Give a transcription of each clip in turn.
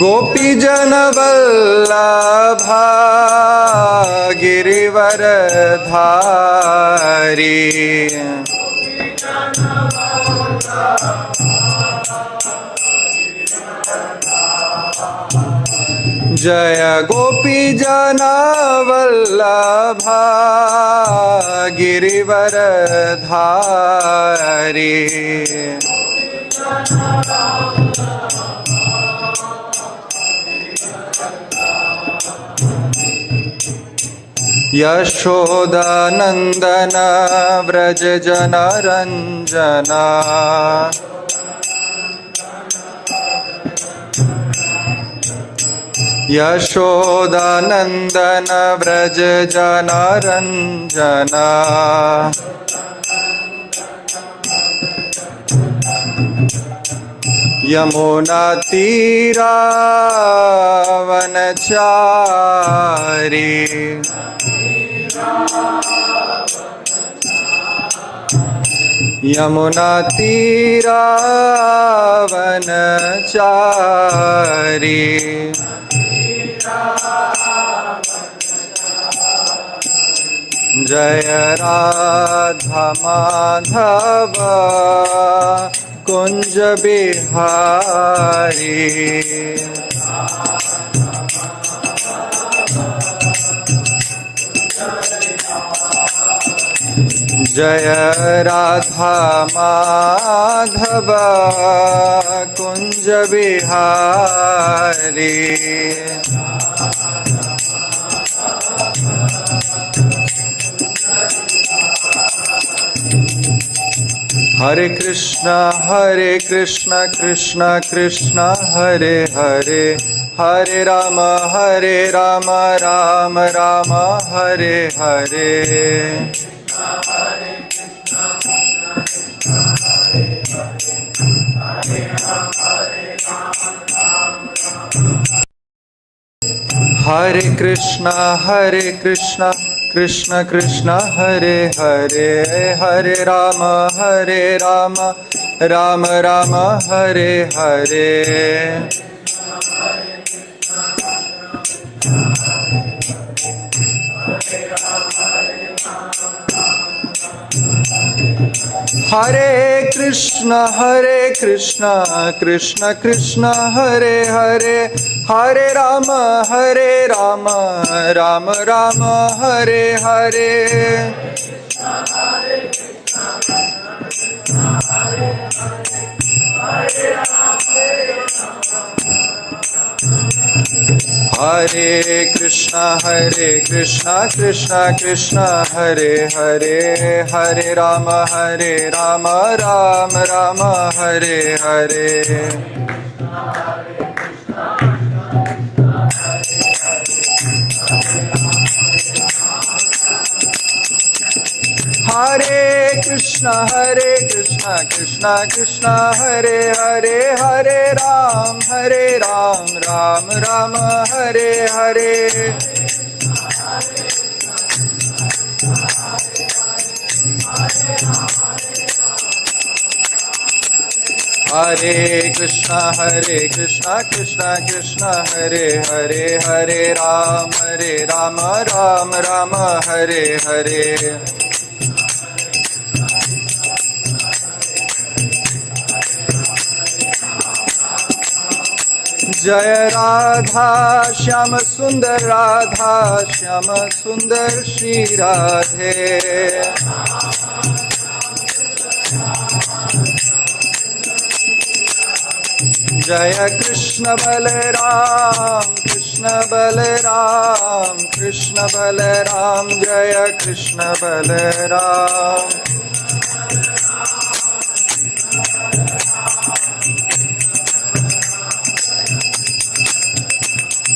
गोपीजन वल्लभा गिरिवरधारी जय गोपीजन वल्लभा गिरिवरधारी यशोदानंदन व्रज जनरंजना यशोदानंदन व्रज जनरंजना यमुना तीरा वनचारी यमुना तीरा वनचारी जय राधा माधव कुंज बिहारी जय राधा माधव कुंज बिहारी हरे कृष्णा कृष्ण कृष्ण हरे हरे हरे राम राम राम हरे हरे हरे कृष्णा कृष्ण कृष्ण हरे हरे हरे राम राम राम हरे हरे हरे कृष्ण कृष्ण कृष्ण हरे हरे हरे राम राम राम हरे हरे हरे कृष्ण कृष्ण कृष्ण हरे हरे हरे राम राम राम हरे हरे हरे कृष्ण कृष्ण कृष्ण हरे हरे हरे राम राम राम हरे हरे हरे कृष्ण कृष्ण कृष्ण हरे हरे हरे राम राम राम हरे हरे जय राधा श्याम सुंदर श्री राधे जय कृष्ण बलराम जय कृष्ण बलराम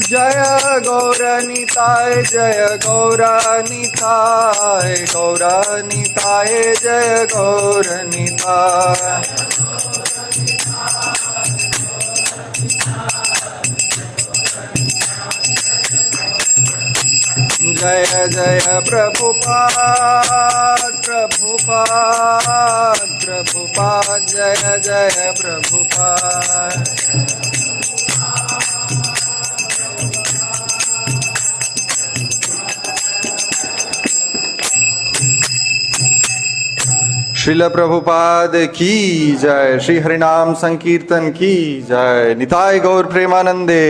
जय गौरनिताय जय गौरनिताय जय गौरनिताय जय जय प्रभुपाद प्रभुपाद प्रभुपाद जय जय प्रभुपाद श्रील प्रभुपाद की जय। श्री हरिनाम संकीर्तन की जय। निताय गौर प्रेमानंदे।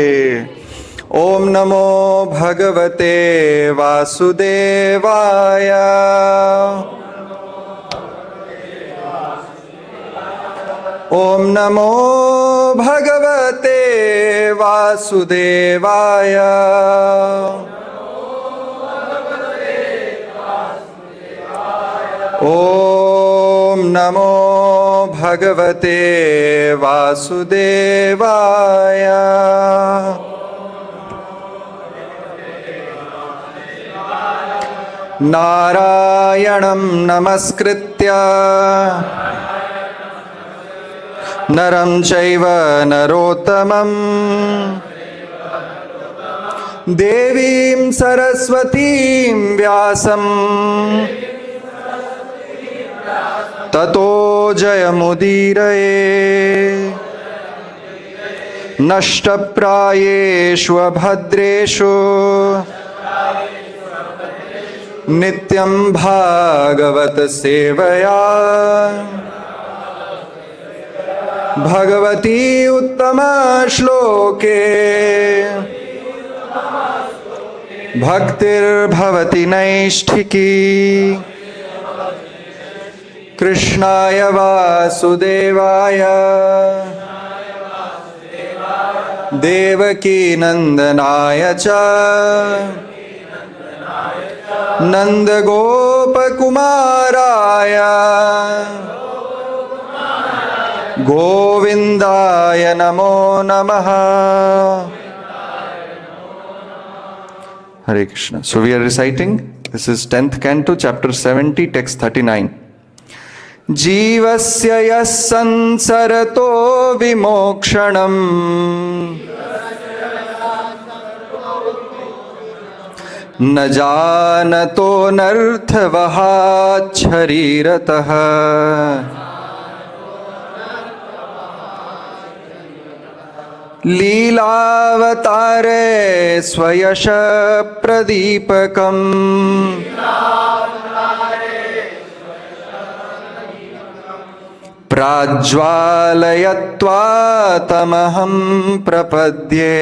ओम नमो भगवते वासुदेवाय। ओम नमो भगवते वासुदेवाय। ओम नमो भगवते वासुदेवाय। नारायणं नमस्कृत्य नरं चैव नरोत्तमं देवीं सरस्वतीं व्यासं ततो जयमुदीरये। नष्टप्रायेषु अभद्रेषु नित्यं भागवत सेवया भगवती उत्तमा श्लोके भक्तिर्भवति नैष्ठिकी। कृष्णाय वासुदेवाय देवकी नंदनाय च नंदगोपकुमाराय गोविंदाय नमो नमः। Hare Krishna. So we are reciting, this is 10th canto, chapter 70, text 39. jīvasya yas saṁsarato vimokṣaṇaṁ न jānato nartha-vahāc charīrataḥ līlāvatāraiḥ sva-yaśaḥ pradīpakaṁ prājvālayat ahaṁ prapadye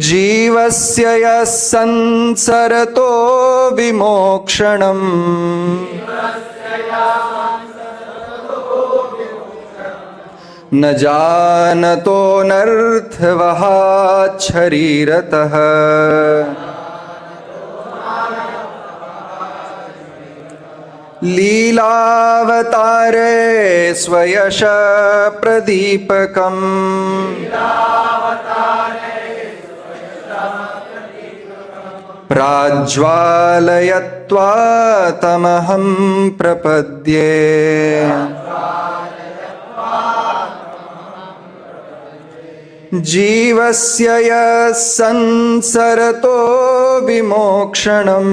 jīvasya yas saṁsarato vimokṣaṇaṁ न jānato nartha-vahāc charīrataḥ līlāvatāraiḥ sva-yaśaḥ pradīpakam prājvālayat ahaṁ prapadye jīvasya yas saṁsarato vimokṣaṇaṁ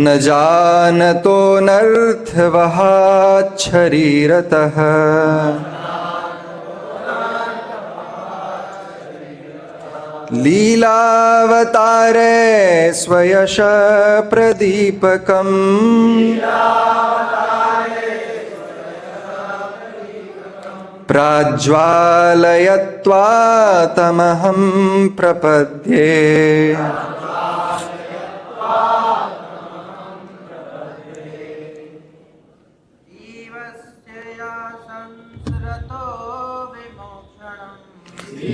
न jānato nartha-vahāc charīrataḥ līlāvatāraiḥ sva-yaśaḥ pradīpakam prājvālayat ahaṁ prapadye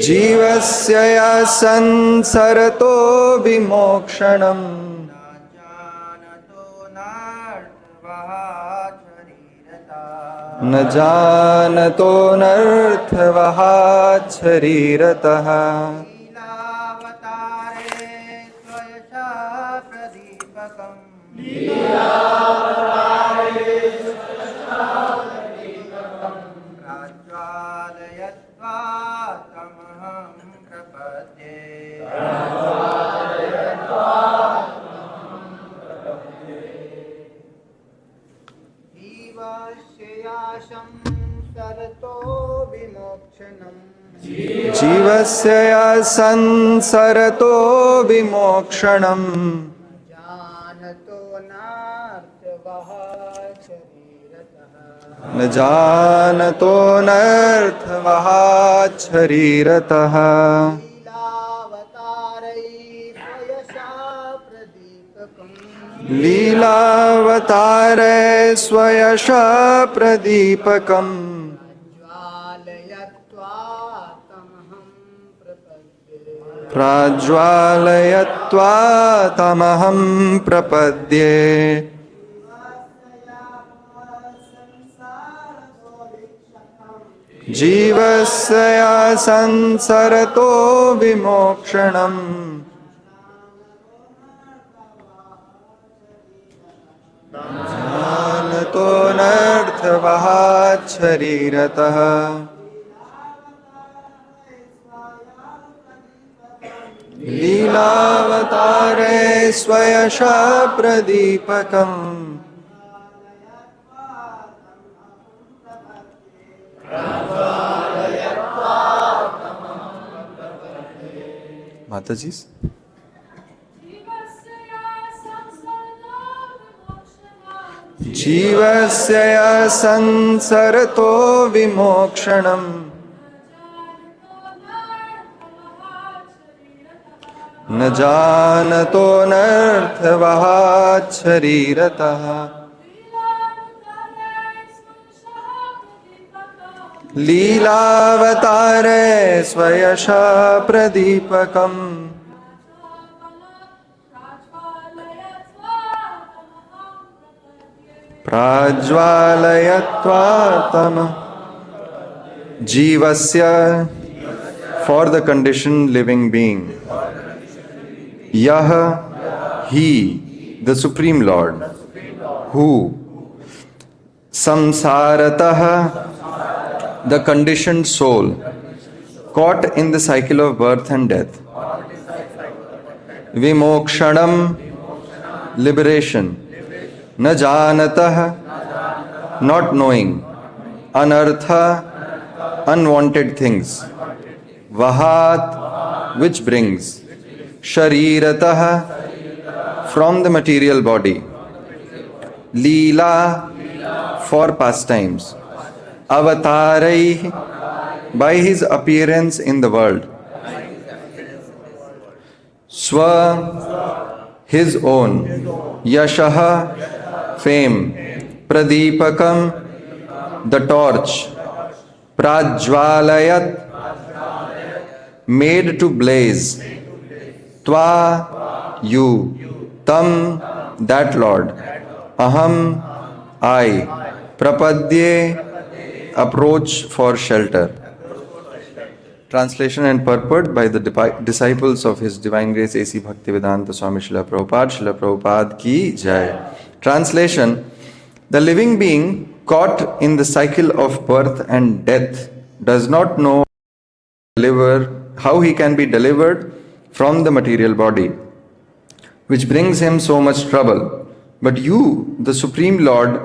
jīvasya yas saṁsarato vimokṣaṇaṁ न jānato nartha-vahāc charīrataḥ prājvālayat तमहं प्रपद्ये जीवस्य संसरतो विमोक्षणम् जीवस्य संसरतो विमोक्षणम् जानातो नार्थ-वहāc charīrataḥ न जानातो नर्थ-वहāc charīrataḥ līlāvatāraiḥ sva-yaśaḥ prradīpakaṁ prājvālayat ahaṁ prapadye jīvasya saṁsarato vimokṣaṇaṁ jānato nartha-vahāc charīrataḥ līlāvatāraiḥ sva-yaśaḥ pradīpakaṁ Mataji's. jīvasya saṁsarato vimokṣaṇaṁ न jānato nartha-vahāc charīrataḥ līlāvatāraiḥ sva-yaśaḥ pradīpakam prājvālayat jīvasya, for the conditioned living being. Yah, he, the Supreme Lord, who, saṁsaratāḥ, the conditioned soul, caught in the cycle of birth and death, vimokṣaṇaṁ, liberation, na jānatāḥ, not knowing, anartha, unwanted things, vahāt, which brings, śarīrataḥ, from the material body, līlā, for pastimes, avatāraiḥ, by his appearance in the world, sva, his own, yaśaḥ, fame, pradīpakam, the torch, prājvālayat, made to blaze, tva, you, tam, that Lord, aham, I, prapadye, approach for shelter. Translation and purport by the disciples of His Divine Grace A.C. Bhaktivedanta Swami Srila Prabhupada ki jai. Translation: the living being caught in the cycle of birth and death does not know how he can be delivered from the material body, which brings him so much trouble. But you, the Supreme Lord,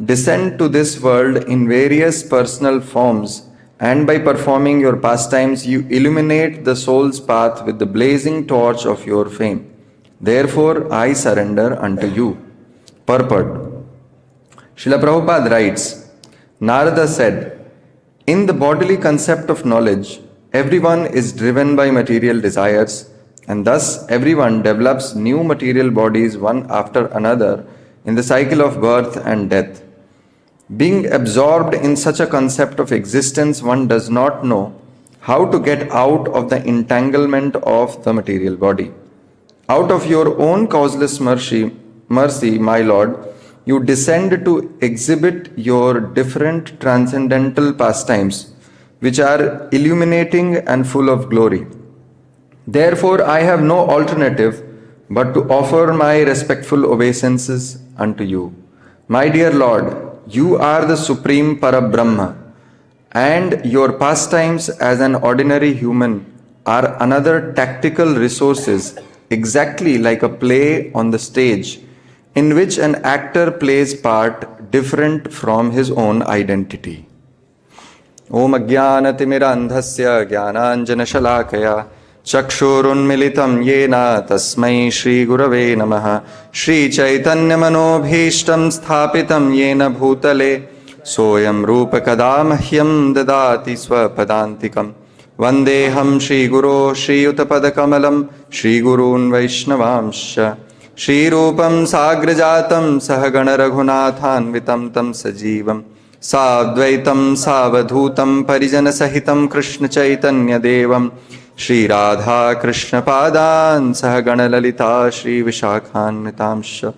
descend to this world in various personal forms, and by performing your pastimes, you illuminate the soul's path with the blazing torch of your fame. Therefore, I surrender unto you. Purport. Srila Prabhupada writes, Narada said, in the bodily concept of knowledge, everyone is driven by material desires, and thus everyone develops new material bodies one after another in the cycle of birth and death. Being absorbed in such a concept of existence, one does not know how to get out of the entanglement of the material body. Out of your own causeless mercy, my Lord, you descend to exhibit your different transcendental pastimes, which are illuminating and full of glory. Therefore, I have no alternative but to offer my respectful obeisances unto you. My dear Lord, you are the Supreme Parabrahma, and your pastimes as an ordinary human are another tactical resources, exactly like a play on the stage in which an actor plays part different from his own identity. Om ajnanatimidandhasya jnananjanashalakaya chakshurunmilitam yena tasmai Shri Gurave Namaha. Shri Chaitanya Manobhishtam sthapitam yena bhutale soyam rupa kadamahyam dadati swapadantikam. Vandeham Shri Guru Shri Utapadakamalam Shri Gurun Vaishnavamsha. Shri Rupam Sagrajatam Sahagana Raghunathanvitam Tam Sajivam Sadvaitam Savadhutam Parijana Sahitam Krishna Chaitanya Devam Shri Radha Krishna Padan Sahagana Lalita Shri Vishakhan Nitamsha.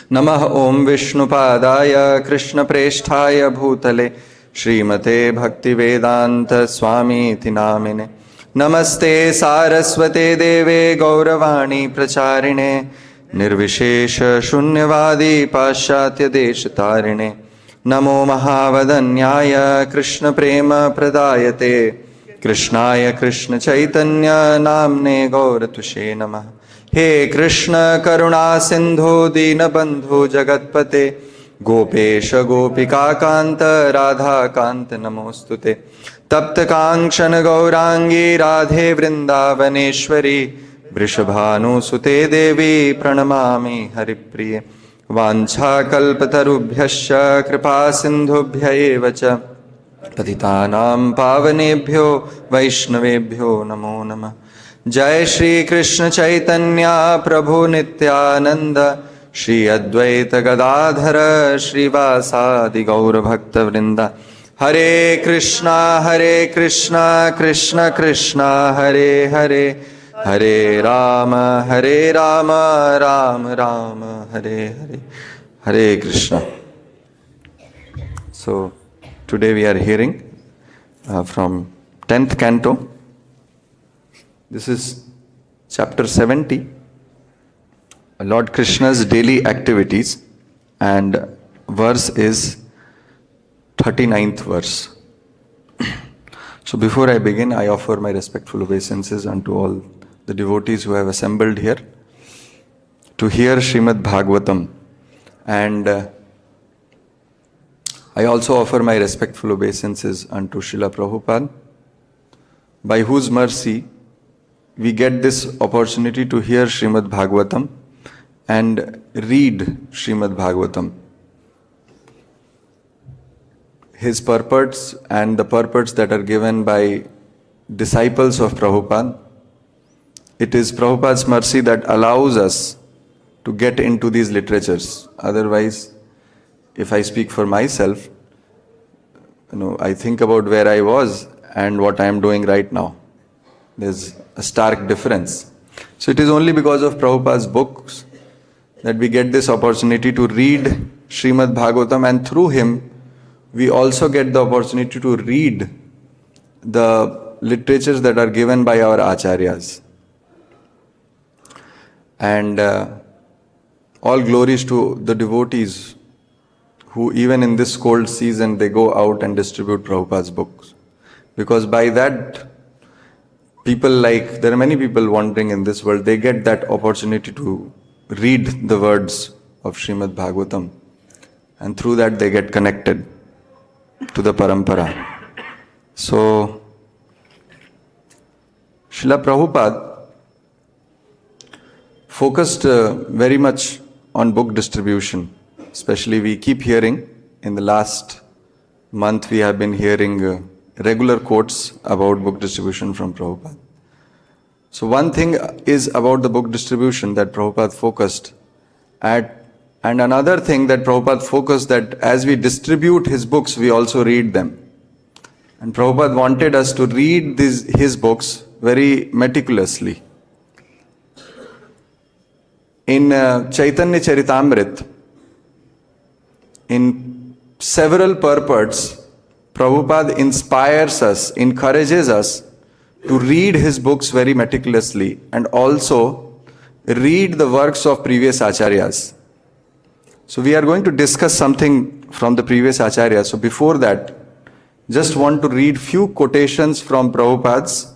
Namah Om Vishnu Padaya Krishna Preshthaya Bhutale Srimate Bhakti Vedanta Swami Tinamine. Namaste Saraswate Deve Gauravani Pracharine Nirvishesha Shunyavadi Paschatya Deshatarine. Namo Mahavadanyaya Krishna Prema Pradayate Krishnaya Krishna Chaitanya Namne Gauratushe Namah. He Krishna Karuna Sindhu Dinabandhu Jagatpate Gopesha Gopika Kanta Radha Kanta Namostute. Tapta Kankshana Gaurangi Radhe Vrindavaneshwari Vrishabhanu Sute Devi Pranamami Haripriye. Vancha kalpatarubhyasya kripa sindhubhya evacha patitanam pavanebhyo vaishnavebhyo namo namah. Jai Shri Krishna Chaitanya Prabhu Nityananda Shri Advaita Gadadhara Shri Vasadi Gaura Bhakta Vrinda. Hare Krishna Krishna Krishna Hare Hare Hare Rama Rama Rama Hare Hare. Hare Krishna. So today we are hearing from 10th canto. This is chapter 70, Lord Krishna's daily activities, and verse is 39th verse. So before I begin, I offer my respectful obeisances unto all the devotees who have assembled here to hear Srimad Bhagavatam, and I also offer my respectful obeisances unto Srila Prabhupada, by whose mercy we get this opportunity to hear Srimad Bhagavatam and read Srimad Bhagavatam. His purports and the purports that are given by disciples of Prabhupada, it is Prabhupada's mercy that allows us to get into these literatures. Otherwise, if I speak for myself, I think about where I was and what I am doing right now. There's a stark difference. So it is only because of Prabhupada's books that we get this opportunity to read Srimad Bhagavatam, and through him we also get the opportunity to read the literatures that are given by our acharyas. And all glories to the devotees who even in this cold season they go out and distribute Prabhupada's books. Because by that, there are many people wandering in this world, they get that opportunity to read the words of Srimad Bhagavatam, and through that they get connected to the parampara. So, Srila Prabhupada focused very much on book distribution. Especially we keep hearing, in the last month we have been hearing regular quotes about book distribution from Prabhupada. So one thing is about the book distribution that Prabhupada focused at, and another thing that Prabhupada focused, that as we distribute his books, we also read them. And Prabhupada wanted us to read his books very meticulously. In Chaitanya Charitamrita, in several purports, Prabhupada inspires us, encourages us to read his books very meticulously and also read the works of previous acharyas. So we are going to discuss something from the previous acharyas. So before that, just want to read few quotations from Prabhupada's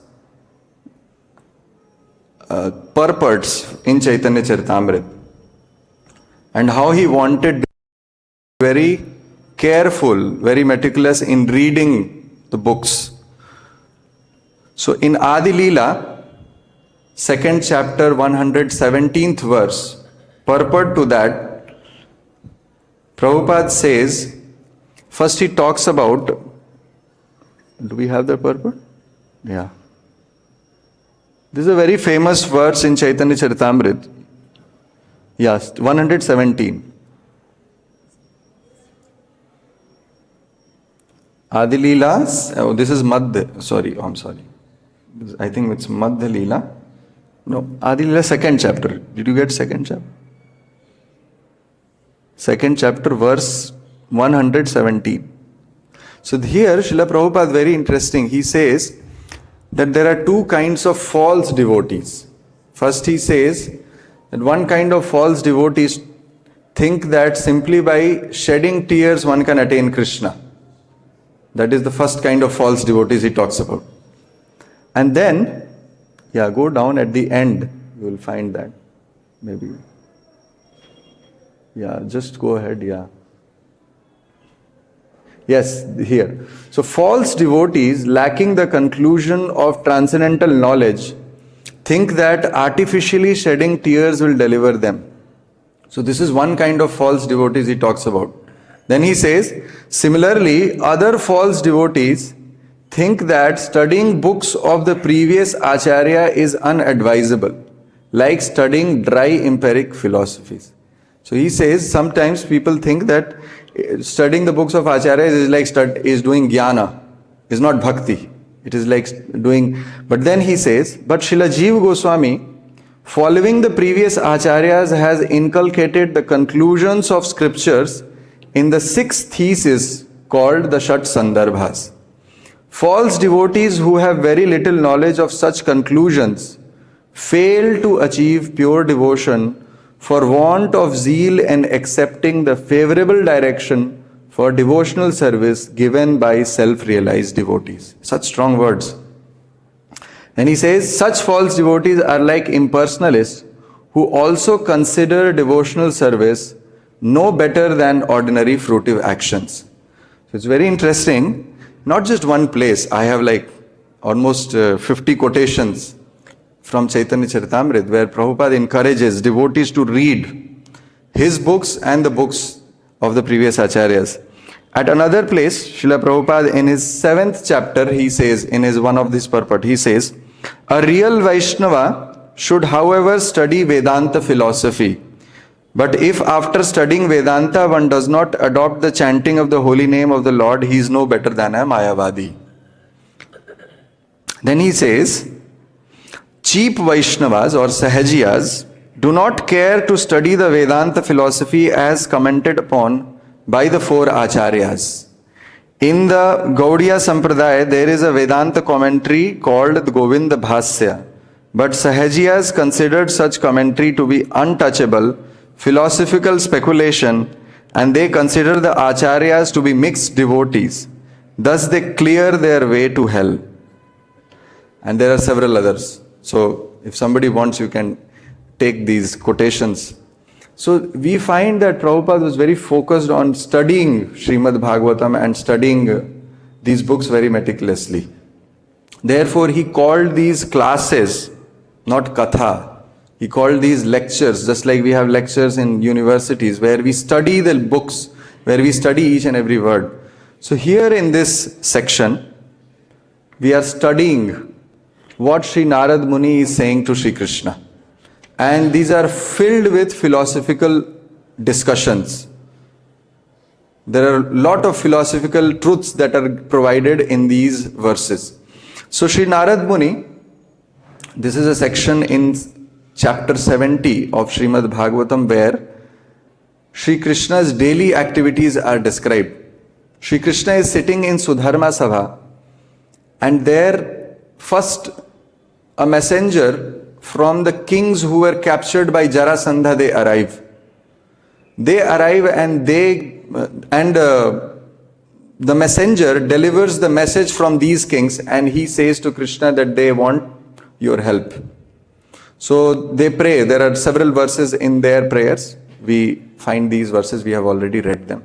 purports in Chaitanya Charitamrita, and how he wanted very careful, very meticulous in reading the books. So in Adi Līlā, 2nd chapter, 117th verse, purport to that, Prabhupada says, first he talks about, do we have the purport? Yeah. This is a very famous verse in Chaitanya Charitamrita. Yes, 117. Adi Līlā, oh, this is Madhya, sorry, I'm sorry. I think it's Madhya Līlā. No, Adi Līlā 2nd chapter. Did you get 2nd chapter? 2nd chapter, verse 117. So here, Srila Prabhupada, very interesting. He says that there are two kinds of false devotees. First, he says that one kind of false devotees think that simply by shedding tears one can attain Krishna. That is the first kind of false devotees he talks about. And then, yeah, go down at the end, you will find that. Maybe. Yeah, just go ahead, yeah. Yes, here. So false devotees, lacking the conclusion of transcendental knowledge, think that artificially shedding tears will deliver them. So this is one kind of false devotees he talks about. Then he says, similarly, other false devotees think that studying books of the previous acharya is unadvisable, like studying dry empiric philosophies. So he says sometimes people think that studying the books of acharyas is like is doing jnana, is not bhakti. It is like doing. But then he says, but Srila Jiva Goswami, following the previous acharyas, has inculcated the conclusions of scriptures in the 6th thesis called the Shat Sandarbhas. False devotees who have very little knowledge of such conclusions fail to achieve pure devotion for want of zeal and accepting the favorable direction for devotional service given by self-realized devotees. Such strong words. And he says, such false devotees are like impersonalists who also consider devotional service no better than ordinary fruitive actions. So it's very interesting. Not just one place. I have like almost 50 quotations from Chaitanya Charitamrita where Prabhupada encourages devotees to read his books and the books of the previous acharyas. At another place, Srila Prabhupada in his 7th chapter, he says, in his one of these purport, he says, a real Vaishnava should however study Vedanta philosophy. But if after studying Vedanta one does not adopt the chanting of the holy name of the Lord, he is no better than a Mayavadi. Then he says, cheap Vaishnavas or Sahajiyas do not care to study the Vedanta philosophy as commented upon by the 4 acharyas. In the Gaudiya Sampradaya, there is a Vedanta commentary called the Govinda Bhasya. But Sahajiyas considered such commentary to be untouchable, philosophical speculation, and they consider the acharyas to be mixed devotees. Thus they clear their way to hell. And there are several others. So if somebody wants, you can take these quotations. So we find that Prabhupada was very focused on studying Srimad Bhagavatam and studying these books very meticulously. Therefore he called these classes not katha. He called these lectures, just like we have lectures in universities where we study the books, where we study each and every word. So here in this section, we are studying what Sri Narad Muni is saying to Sri Krishna. And these are filled with philosophical discussions. There are a lot of philosophical truths that are provided in these verses. So Sri Narad Muni, this is a section in chapter 70 of Srimad Bhagavatam where Sri Krishna's daily activities are described. Sri Krishna is sitting in Sudharma Sabha, and there first a messenger from the kings who were captured by Jarasandha, they arrive. They arrive and the messenger delivers the message from these kings, and he says to Krishna that they want your help. So they pray. There are several verses in their prayers. We find these verses, we have already read them.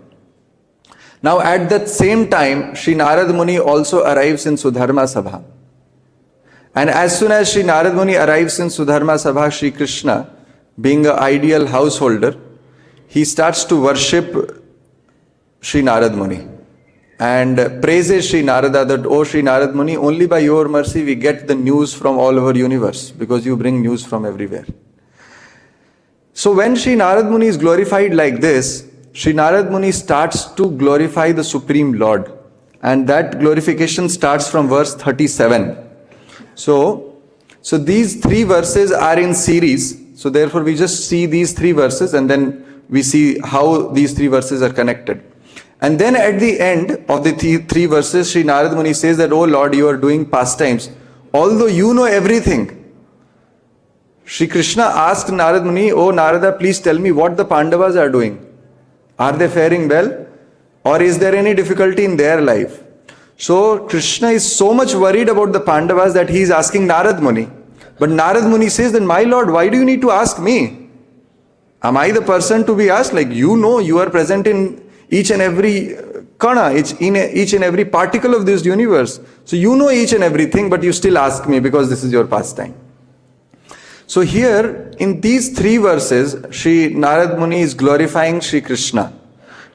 Now at that same time, Sri Narad Muni also arrives in Sudharma Sabha. And as soon as Sri Narad Muni arrives in Sudharma Sabha, Sri Krishna, being an ideal householder, he starts to worship Sri Narad Muni and praises Sri Narada that, "Oh Sri Narad Muni, only by your mercy we get the news from all over universe, because you bring news from everywhere." So when Sri Narad Muni is glorified like this, Sri Narad Muni starts to glorify the Supreme Lord, and that glorification starts from verse 37. So these three verses are in series. So therefore we just see these three verses and then we see how these three verses are connected. And then at the end of the three verses, Sri Narad Muni says that, "Oh Lord, you are doing pastimes. Although you know everything." Sri Krishna asked Narad Muni, "Oh Narada, please tell me what the Pandavas are doing. Are they faring well? Or is there any difficulty in their life?" So Krishna is so much worried about the Pandavas that he is asking Narad Muni. But Narad Muni says that, "My Lord, why do you need to ask me? Am I the person to be asked? Like, you know, you are present in each and every kana, each and every particle of this universe. So you know each and everything, but you still ask me because this is your pastime." So here in these three verses, Sri Narad Muni is glorifying Sri Krishna.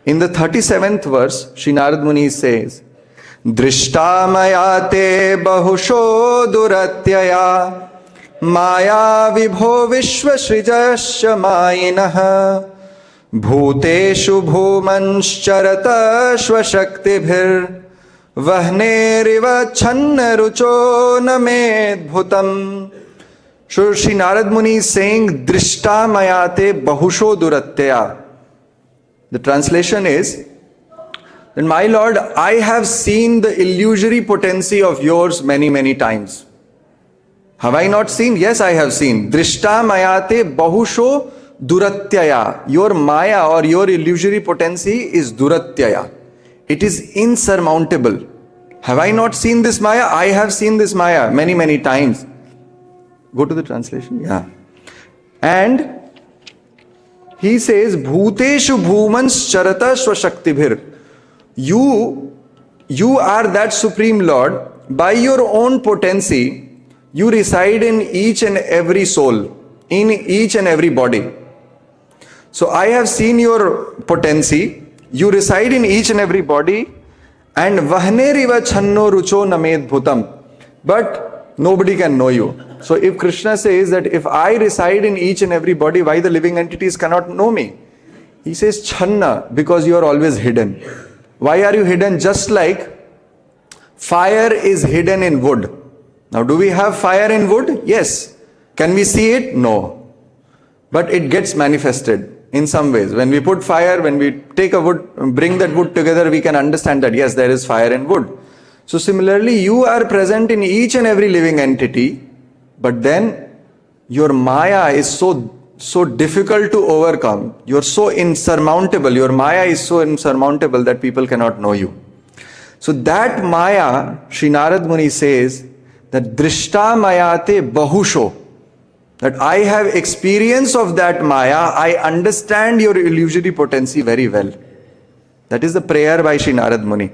In the 37th verse, Sri Narad Muni says, "Drishta maya te bahusho duratyaya maya vibho vishva srijasya mayinah bhuteshu bhumanśarata sva-yaśaḥ vahneriva channa rucho namedbhutam." So Sri Narad Muni is saying, "Drishta mayate bahusho duratyaya." The translation is that, "My Lord, I have seen the illusory potency of yours many, many times." Have I not seen? Yes, I have seen. Drishta mayate bahusho duratyaya. Your maya or your illusory potency is duratyaya. It is insurmountable. Have I not seen this maya? I have seen this maya many, many times. Go to the translation. Yeah. And he says, "Bhuteshu bhumanśarata sva-yaśaḥ." You are that Supreme Lord. By your own potency, you reside in each and every soul, in each and every body. So I have seen your potency. You reside in each and every body. And vahneriva channo rucho named bhutam. But nobody can know you. So if Krishna says that if I reside in each and every body, why the living entities cannot know me? He says channa, because you are always hidden. Why are you hidden? Just like fire is hidden in wood. Now do we have fire in wood? Yes. Can we see it? No. But it gets manifested in some ways. When we put fire, when we take a wood, bring that wood together, we can understand that yes, there is fire in wood. So similarly, you are present in each and every living entity, but then your maya is so difficult to overcome. You are so insurmountable. Your maya is so insurmountable that people cannot know you. So that maya, Sri Narad Muni says that drishta mayate bahusho, that I have experience of that maya. I understand your illusory potency very well. That is the prayer by Sri Narad Muni.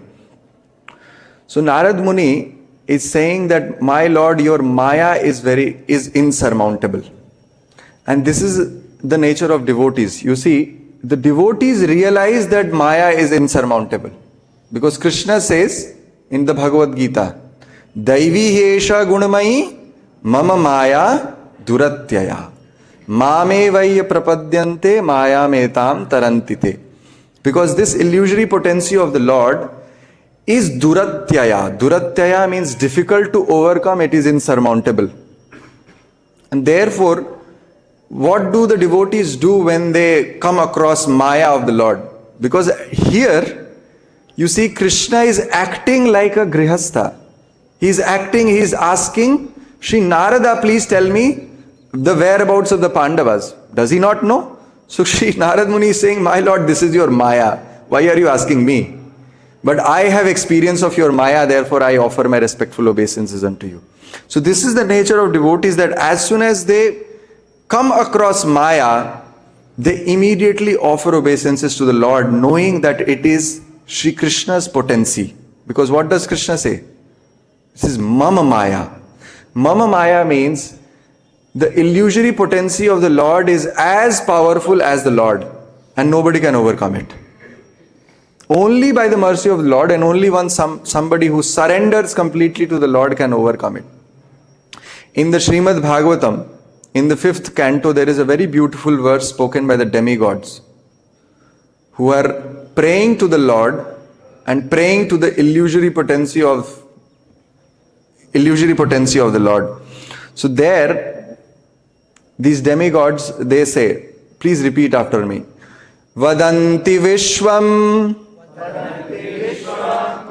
So Narad Muni is saying that, "My Lord, your maya is insurmountable." And this is the nature of devotees. You see, the devotees realize that maya is insurmountable. Because Krishna says in the Bhagavad Gita, "Daivi hesha gunamayi mama maya duratyaya mame vaya prapadyante maya metam tarantite." Because this illusory potency of the Lord is duratyaya. Duratyaya means difficult to overcome, it is insurmountable. And therefore, what do the devotees do when they come across maya of the Lord? Because here, you see, Krishna is acting like a grihastha. He is asking, "Sri Narada, please tell me the whereabouts of the Pandavas." Does he not know? So Sri Narad Muni is saying, "My Lord, this is your maya. Why are you asking me?" But I have experience of your Maya, therefore I offer my respectful obeisances unto you. So this is the nature of devotees, that as soon as they come across Maya, they immediately offer obeisances to the Lord, knowing that it is Shri Krishna's potency. Because what does Krishna say? This is Mama Maya. Mama Maya means the illusory potency of the Lord is as powerful as the Lord, and nobody can overcome it. Only by the mercy of the Lord, and only once somebody who surrenders completely to the Lord can overcome it. In the Srimad Bhagavatam, in the 5th canto, there is a very beautiful verse spoken by the demigods who are praying to the Lord and praying to the illusory potency of the Lord. So there, these demigods, they say, please repeat after me. Vadanti Vishwam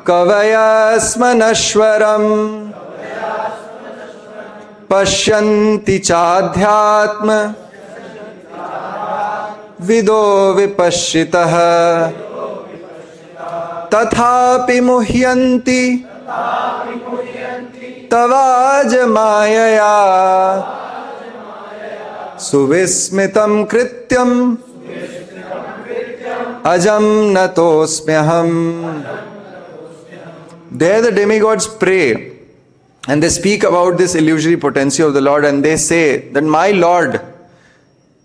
Kavayasmanashwaram Pashyanti Chadhyatma Vido Vipashitaha Tathapi Muhyanti Tavad Mayaya Suvismitam Krityam Jānato aham. There the demigods pray and they speak about this illusory potency of the Lord, and they say that my Lord,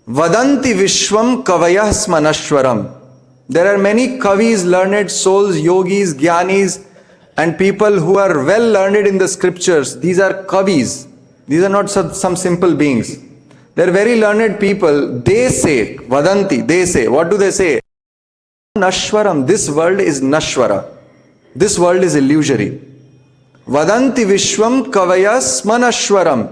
Vadanti Vishwam Kavayas Manashwaram. There are many kavis, learned souls, yogis, jnanis, and people who are well learned in the scriptures. These are kavis. These are not some simple beings. They are very learned people. They say, Vadanti, they say, what do they say? Nashwaram, this world is Nashwara. This world is illusory. Vadanti Vishwam Kavayas Manashwaram.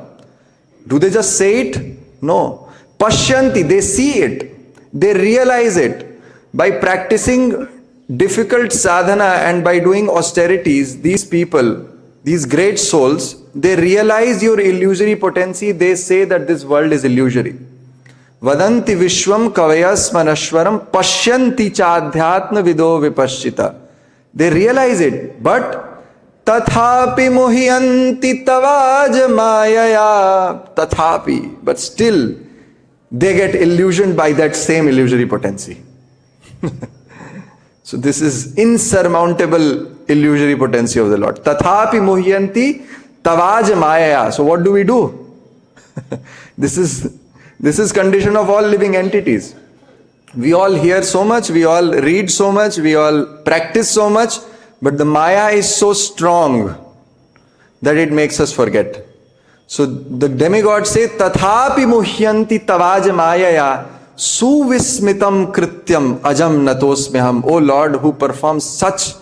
Do they just say it? No. Pashyanti, they see it. They realize it. By practicing difficult sadhana and by doing austerities, these people, these great souls, they realize your illusory potency. They say that this world is illusory. Vadanti Vishwam Kavayas Manashwaram Pashyanti Chadhyatma Vido Vipashchita. They realize it, but Tathapi Muhyanti Tavad Mayaya. Tathapi, but still they get illusioned by that same illusory potency. So this is insurmountable illusory potency of the Lord. Tathapi Muhyanti Tavad Mayaya. So what do we do? This is condition of all living entities. We all hear so much, we all read so much, we all practice so much, but the Maya is so strong that it makes us forget. So the demigods say, Tathapi Muhyanti Tavad Mayaya Suvismitam Krityam Ajam Natosmyaham. O Lord, who performs such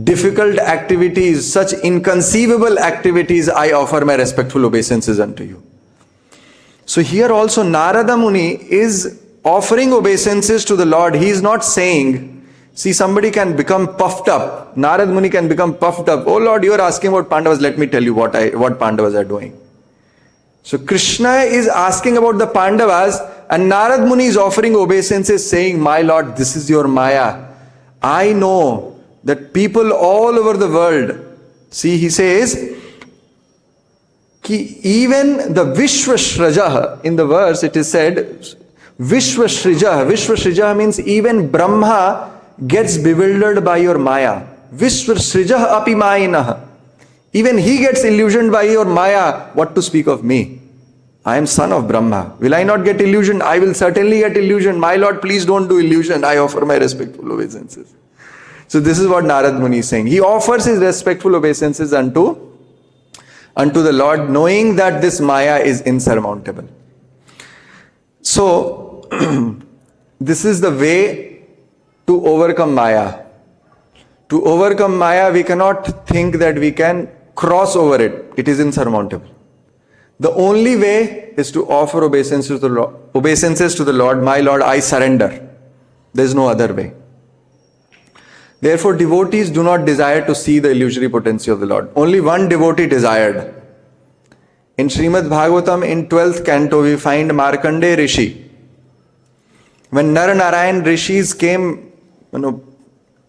difficult activities, such inconceivable activities, I offer my respectful obeisances unto you. So here also Narada Muni is offering obeisances to the Lord. He is not saying, see, somebody can become puffed up. Narada Muni can become puffed up. Oh Lord, you are asking about Pandavas, let me tell you what Pandavas are doing. So Krishna is asking about the Pandavas, and Narada Muni is offering obeisances saying, my Lord, this is your Maya. I know that people all over the world, see, he says, even the Vishvashrajah, in the verse it is said, Vishvashrajah. Vishvashrajah means even Brahma gets bewildered by your Maya. Vishvashrajah api mayinah. Even he gets illusioned by your Maya. What to speak of me? I am son of Brahma. Will I not get illusioned? I will certainly get illusioned. My Lord, please don't do illusion. I offer my respectful obeisances. So this is what Narad Muni is saying. He offers his respectful obeisances unto the Lord, knowing that this Maya is insurmountable. So, this is the way to overcome Maya. To overcome Maya, we cannot think that we can cross over it. It is insurmountable. The only way is to offer obeisances to the Lord. My Lord, I surrender. There is no other way. Therefore, devotees do not desire to see the illusory potency of the Lord. Only one devotee desired. In Srimad Bhagavatam, in 12th canto, we find Markandeya Rishi. When Nara Narayan Rishis came,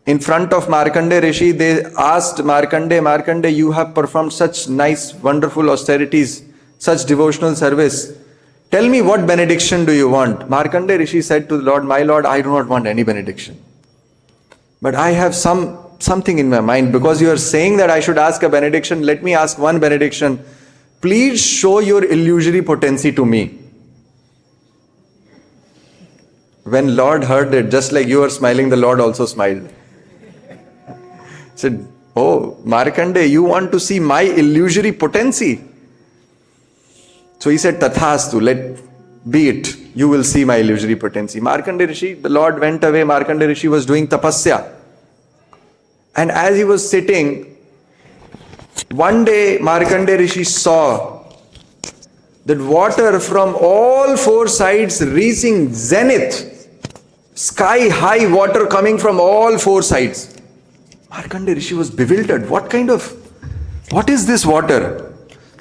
in front of Markandeya Rishi, they asked Markandeya, you have performed such nice, wonderful austerities, such devotional service. Tell me, what benediction do you want? Markandeya Rishi said to the Lord, my Lord, I do not want any benediction. But I have something in my mind. Because you are saying that I should ask a benediction, let me ask one benediction. Please show your illusory potency to me. When Lord heard it, just like you are smiling, the Lord also smiled. Said, oh, Markandeya, you want to see my illusory potency? So he said, tathastu, let be it. You will see my illusory potency. Markandeya Rishi, the Lord went away. Markandeya Rishi was doing tapasya. And as he was sitting, one day Markandeya Rishi saw that water from all four sides reaching zenith, sky high water coming from all four sides. Markandeya Rishi was bewildered. What is this water?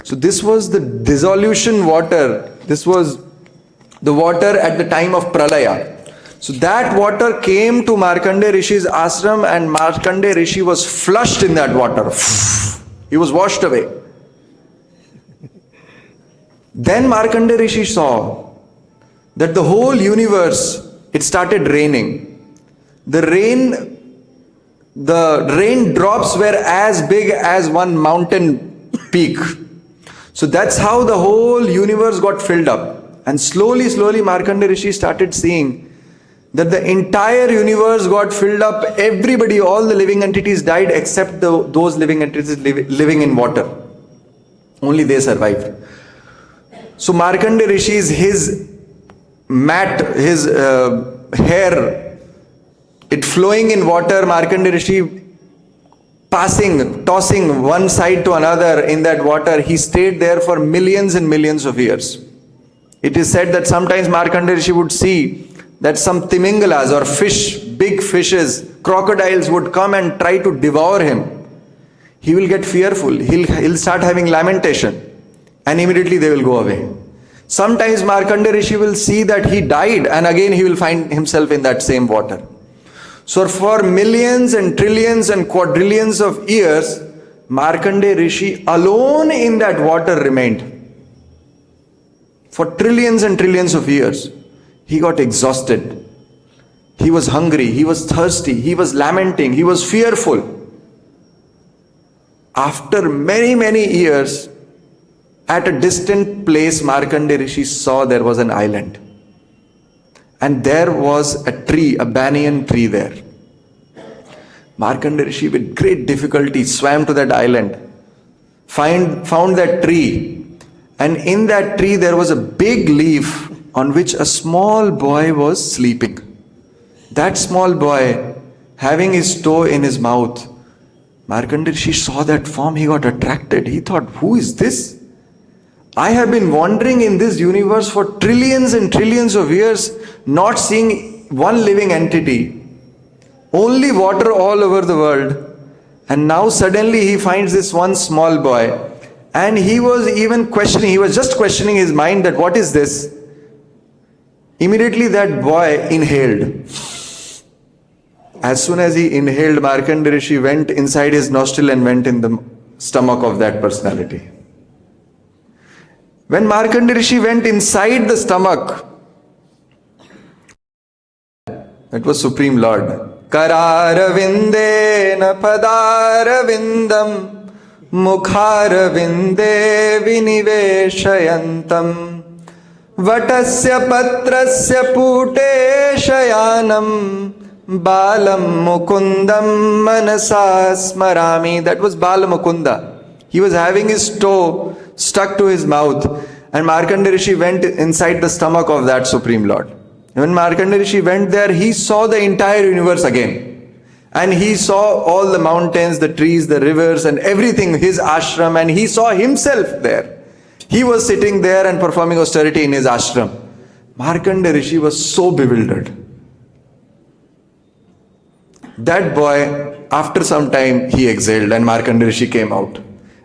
So this was the dissolution water. This was the water at the time of pralaya. So that water came to Markandeya Rishi's ashram, and Markandeya Rishi was flushed in that water. He was washed away. Then Markandeya Rishi saw that the whole universe, it started raining. The rain drops were as big as one mountain peak. So that's how the whole universe got filled up. And slowly Markandeya Rishi started seeing that the entire universe got filled up. Everybody, all the living entities died except those living entities living in water. Only they survived. So Markandeya Rishi's his hair, it flowing in water, Markandeya Rishi tossing one side to another in that water, he stayed there for millions and millions of years. It is said that sometimes Markandeya Rishi would see that some timingalas or fish, big fishes, crocodiles would come and try to devour him. He will get fearful. He'll start having lamentation, and immediately they will go away. Sometimes Markandeya Rishi will see that he died, and again he will find himself in that same water. So for millions and trillions and quadrillions of years, Markandeya Rishi alone in that water remained. For trillions and trillions of years. He got exhausted. He was hungry. He was thirsty. He was lamenting. He was fearful. After many years, at a distant place, Markandeya Rishi saw there was an island. And there was a tree, a banyan tree there. Markandeya Rishi with great difficulty swam to that island, found that tree. And in that tree there was a big leaf on which a small boy was sleeping. That small boy having his toe in his mouth. Markandeya Rishi saw that form, he got attracted. He thought, who is this? I have been wandering in this universe for trillions and trillions of years, not seeing one living entity. Only water all over the world. And now suddenly he finds this one small boy. And he was just questioning his mind that what is this? Immediately that boy inhaled. As soon as he inhaled, Markandeya Rishi went inside his nostril and went in the stomach of that personality. When Markandeya Rishi went inside the stomach, that was Supreme Lord. Kararavindena padaravindam mukharavinde viniveshayantam vatasya patrasya pute shayanam balam mukundam manasa smarami. That was Bala Mukunda. He was having his toe stuck to his mouth, and Markandeya Rishi went inside the stomach of that Supreme Lord. When Markandeya Rishi went there, he saw the entire universe again. And he saw all the mountains, the trees, the rivers and everything, his ashram, and he saw himself there. He was sitting there and performing austerity in his ashram. Markandeya Rishi was so bewildered. That boy, after some time, he exhaled and Markandeya Rishi came out.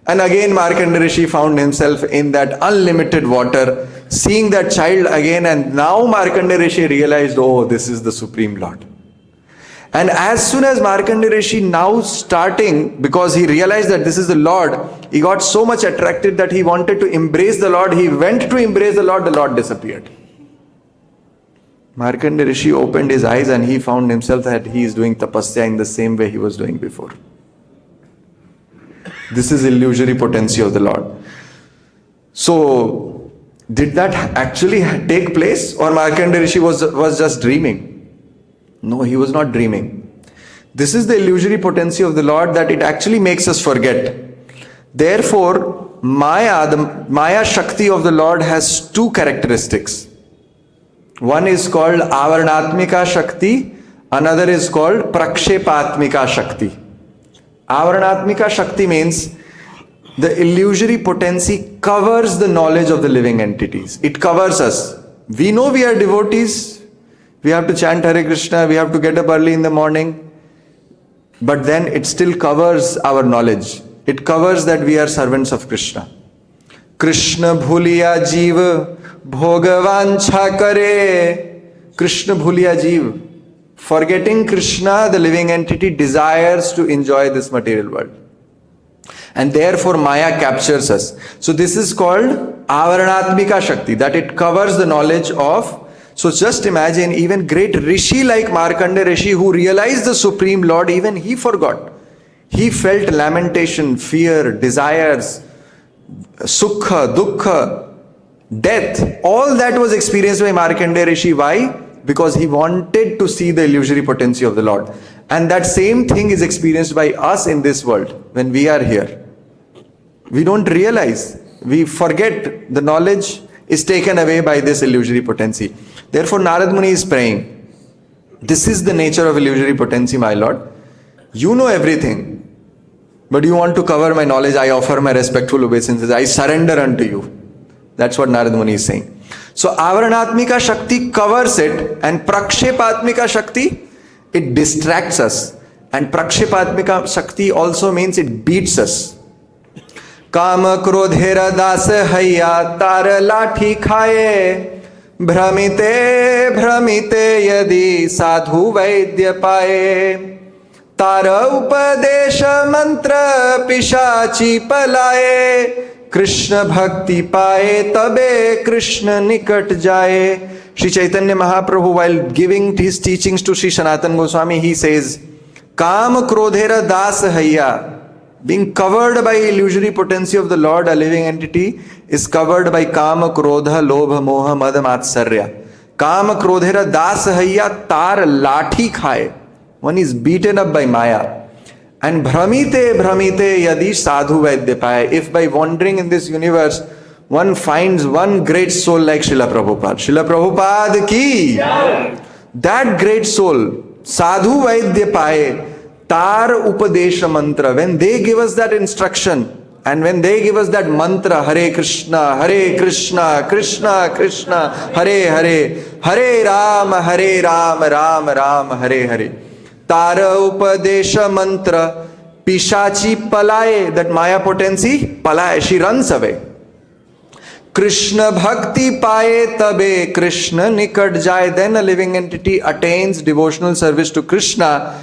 And again Markandeya Rishi found himself in that unlimited water, seeing that child again, and now Markandeya Rishi realized, oh, this is the Supreme Lord. And as soon as Markandeya Rishi now starting, because he realized that this is the Lord, he got so much attracted that he wanted to embrace the Lord. He went to embrace the Lord disappeared. Markandeya Rishi opened his eyes and he found himself that he is doing tapasya in the same way he was doing before. This is illusory potency of the Lord. So, did that actually take place, or Markandeya Rishi was just dreaming? No, he was not dreaming. This is the illusory potency of the Lord, that it actually makes us forget. Therefore, Maya, the Maya Shakti of the Lord has two characteristics. One is called Avarnatmika Shakti, another is called Prakshepatmika Shakti. Avarnatmika Shakti means the illusory potency covers the knowledge of the living entities. It covers us. We know we are devotees. We have to chant Hare Krishna. We have to get up early in the morning. But then it still covers our knowledge. It covers that we are servants of Krishna. Krishna bhuliya jeev bhogavancha kare. Krishna bhuliya jeev. Forgetting Krishna, the living entity desires to enjoy this material world. And therefore Maya captures us. So this is called Avarnatmika Shakti, that it covers the knowledge of. So just imagine, even great Rishi like Markandeya Rishi, who realized the Supreme Lord, even he forgot. He felt lamentation, fear, desires, sukha, dukkha, death. All that was experienced by Markandeya Rishi. Why? Because he wanted to see the illusory potency of the Lord. And that same thing is experienced by us in this world when we are here. We don't realize. We forget. The knowledge is taken away by this illusory potency. Therefore, Narad Muni is praying, this is the nature of illusory potency, my Lord. You know everything, but you want to cover my knowledge. I offer my respectful obeisances. I surrender unto you. That's what Narad Muni is saying. So, Avarnatmika Shakti covers it, and Prakshepatmika Shakti, it distracts us. And Prakshepatmika Shakti also means it beats us. Kama krodhera das hayya tar lathi khaye भ्रमिते भ्रमिते यदि साधु वैद्य पाए तार उपदेश मंत्र पिशाची पलाए कृष्ण भक्ति पाए तबे कृष्ण निकट जाए. Sri Chaitanya Mahaprabhu, while giving his teachings to Sri Sanatana Goswami, he says, Kam krodhera das hayya. Being covered by illusory potency of the Lord, a living entity, is covered by Kama, Krodha, Lobha, Moha, Mada, Matsarya. Kama, Krodhera, Das, Hayya, Tar, Lathi, Khaye. One is beaten up by Maya. And Bhramite, Bhramite, Yadi, Sadhu, Vaidyapaye. If by wandering in this universe, one finds one great soul like Srila Prabhupada. Srila Prabhupada ki! Yeah. That great soul, Sadhu, Vaidyapaye, Tar Upadesha Mantra, when they give us that instruction and when they give us that mantra, Hare Krishna, Krishna Krishna, Hare Hare, Hare Ram, Ram, Hare Hare. Tara Upadesha Mantra, Pishachi Palaye, that Maya potency, Palaye, she runs away. Krishna Bhakti Paye Tabe, Krishna Nikad Jai, then a living entity attains devotional service to Krishna.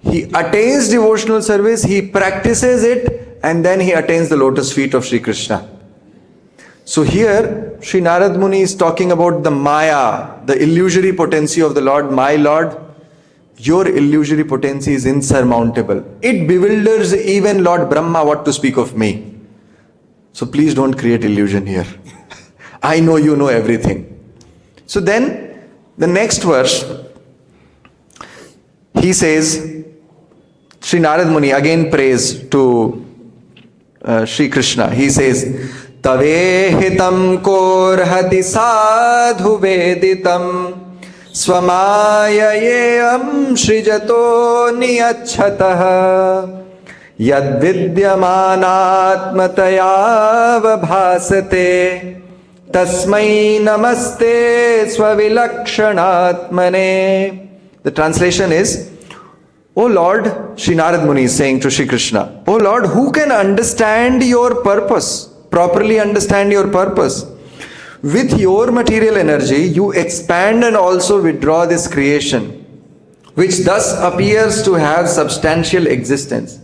He attains devotional service, he practices it, and then he attains the lotus feet of Sri Krishna. So here, Sri Narad Muni is talking about the Maya, the illusory potency of the Lord. My Lord, your illusory potency is insurmountable. It bewilders even Lord Brahma, what to speak of me. So please don't create illusion here. I know you know everything. So then, the next verse, he says, Sri Narad Muni again prays to Sri Krishna. He says, Tave hitam korhati sadhu veditam swamayayeam shrijato niyachatah yad vidyamanatmataya vabhasate tasmai namaste sva-yaśaḥ. The translation is, O Lord, Sri Narad Muni is saying to Sri Krishna, O Lord, who can understand your purpose, properly understand your purpose? With your material energy, you expand and also withdraw this creation. which thus appears to have substantial existence,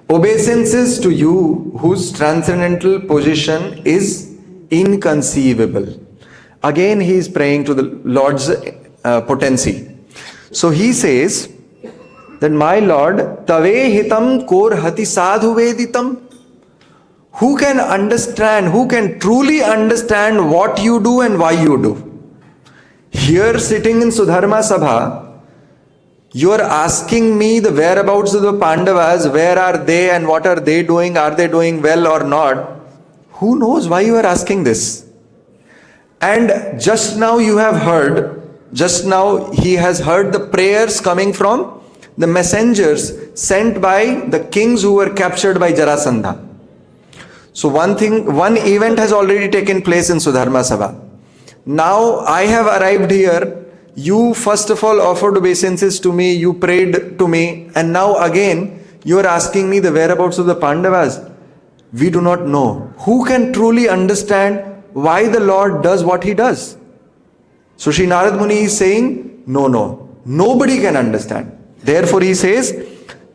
obeisances to you whose transcendental position is inconceivable. Again he is praying to the Lord's potency. So he says that, my Lord, tave hitam kor hati sadhu veditam. Who can understand, who can truly understand what you do and why you do? Here sitting in Sudharma Sabha, you are asking me the whereabouts of the Pandavas, where are they and what are they doing, are they doing well or not? Who knows why you are asking this? And just now you have heard, just now he has heard the prayers coming from the messengers sent by the kings who were captured by Jarasandha. So one event has already taken place in Sudharma Sabha. Now I have arrived here. You first of all offered obeisances to me, you prayed to me, and now again you are asking me the whereabouts of the Pandavas. We do not know. Who can truly understand why the Lord does what he does? So Sri Narad Muni is saying, no, nobody can understand. Therefore he says,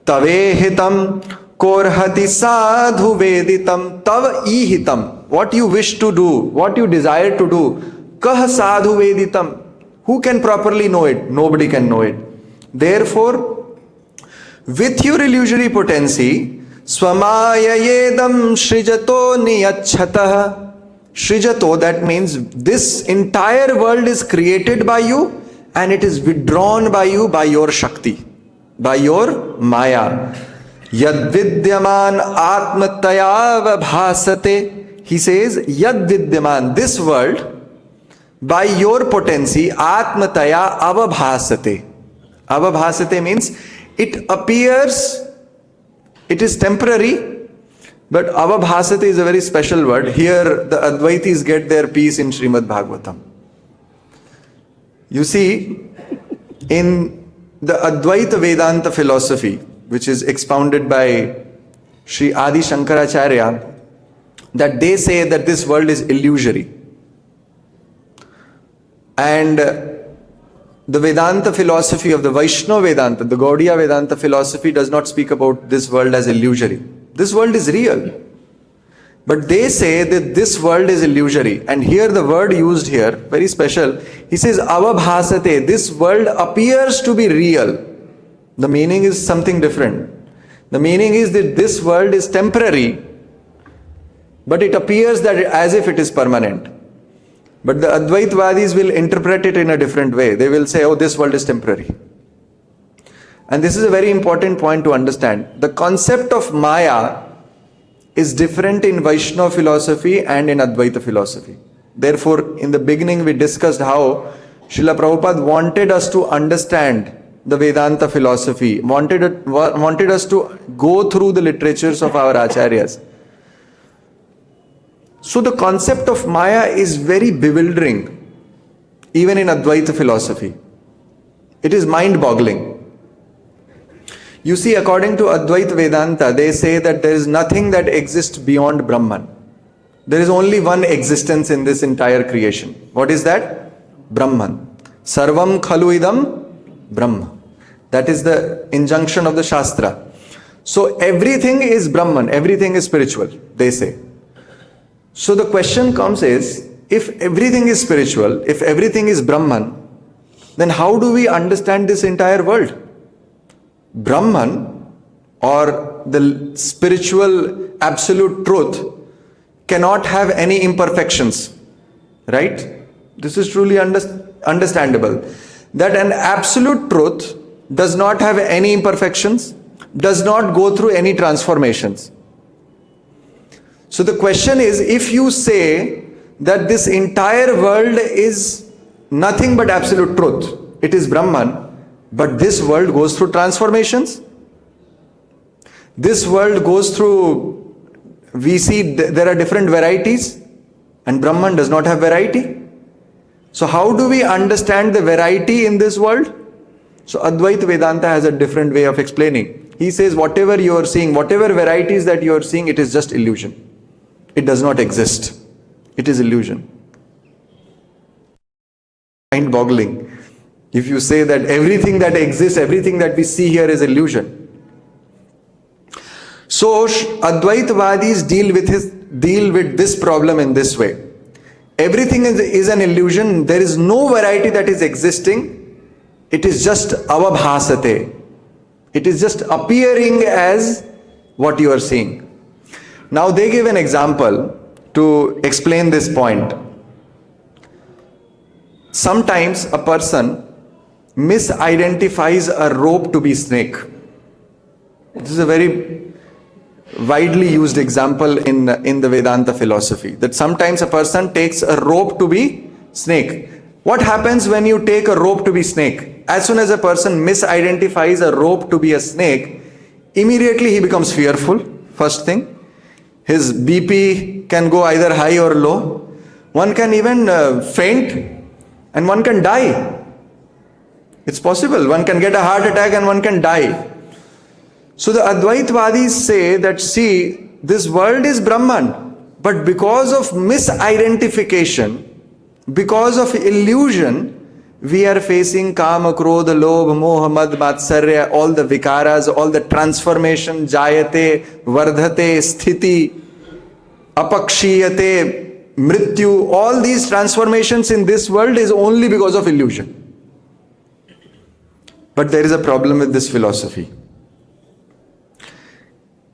tave hitam korhati sadhu veditam tav ihitam. What you wish to do, what you desire to do, kah sadhu veditam. Who can properly know it? Nobody can know it. Therefore, with your illusory potency, swamaya yedam shrijato niyachhatah. Shrijato, that means this entire world is created by you and it is withdrawn by you by your Shakti, by your Maya. Yad vidyaman atmataya vabhasate. He says, Yad vidyaman, this world, by your potency, atmataya avabhasate. Avabhasate means it appears, it is temporary, but avabhasate is a very special word. Here the Advaitis get their peace in Srimad Bhagavatam. You see, in the Advaita Vedanta philosophy, which is expounded by Sri Adi Shankaracharya, that they say that this world is illusory. And the Vedanta philosophy of the Vaishnava Vedanta, the Gaudiya Vedanta philosophy does not speak about this world as illusory. This world is real. But they say that this world is illusory. And here the word used here, very special. He says, avabhasate, this world appears to be real. The meaning is something different. The meaning is that this world is temporary, but it appears that as if it is permanent. But the Advaitvadis will interpret it in a different way. They will say, oh, this world is temporary. And this is a very important point to understand. The concept of Maya is different in Vaishnava philosophy and in Advaita philosophy. Therefore, in the beginning we discussed how Srila Prabhupada wanted us to understand the Vedanta philosophy, wanted us to go through the literatures of our acharyas. So the concept of Maya is very bewildering, even in Advaita philosophy. It is mind-boggling. You see, according to Advaita Vedanta, they say that there is nothing that exists beyond Brahman. There is only one existence in this entire creation. What is that? Brahman. Sarvam khalu idam Brahma. That is the injunction of the Shastra. So everything is Brahman, everything is spiritual, they say. So the question comes is, if everything is spiritual, if everything is Brahman, then how do we understand this entire world? Brahman, or the spiritual absolute truth, cannot have any imperfections, right? This is truly understandable. That an absolute truth does not have any imperfections, does not go through any transformations. So the question is, if you say that this entire world is nothing but absolute truth, it is Brahman, but this world goes through transformations. This world goes through, we see there are different varieties, and Brahman does not have variety. So how do we understand the variety in this world? So Advaita Vedanta has a different way of explaining. He says whatever you are seeing, whatever varieties that you are seeing, it is just illusion. It does not exist. It is illusion. Mind-boggling. If you say that everything that exists, everything that we see here is illusion. So Advaitavadis deal with this problem in this way. Everything is an illusion. There is no variety that is existing. It is just avabhasate. It is just appearing as what you are seeing. Now they give an example to explain this point. Sometimes a person misidentifies a rope to be snake. This is a very widely used example in the Vedanta philosophy, that sometimes a person takes a rope to be snake. What happens when you take a rope to be snake? As soon as a person misidentifies a rope to be a snake, immediately he becomes fearful, first thing. His BP can go either high or low. One can even faint, and one can die. It's possible. One can get a heart attack and one can die. So the Advaitvadis say that, see, this world is Brahman, but because of misidentification, because of illusion, we are facing kama, krodha, lobha, moha, mad, matsarya, all the vikaras, all the transformation, jayate, vardhate, sthiti, apakshiyate, mrityu, all these transformations in this world is only because of illusion. But there is a problem with this philosophy.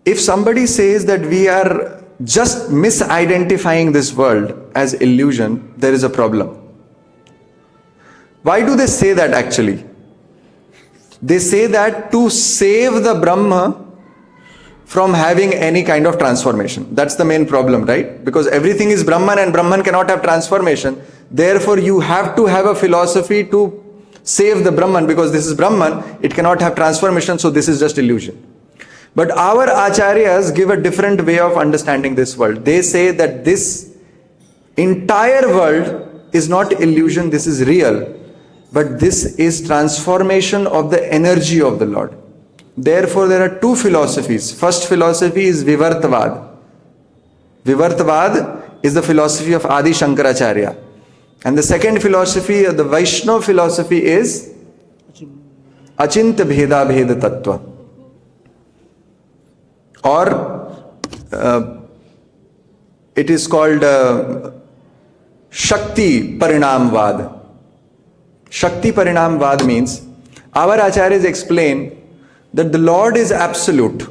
If somebody says that we are just misidentifying this world as illusion, there is a problem. Why do they say that actually? They say that to save the Brahma from having any kind of transformation. That's the main problem, right? Because everything is Brahman and Brahman cannot have transformation. Therefore, you have to have a philosophy to save the Brahman, because this is Brahman, it cannot have transformation, so this is just illusion. But our acharyas give a different way of understanding this world. They say that this entire world is not illusion, this is real. But this is transformation of the energy of the Lord. Therefore, there are two philosophies. First philosophy is Vivartavad. Vivartavad is the philosophy of Adi Shankaracharya. And the second philosophy, the Vaishnava philosophy, is Achinta Bheda Bheda Tattva. Or it is called Shakti Parinamvad. Shakti Parinamvad means, our acharyas explain that the Lord is absolute.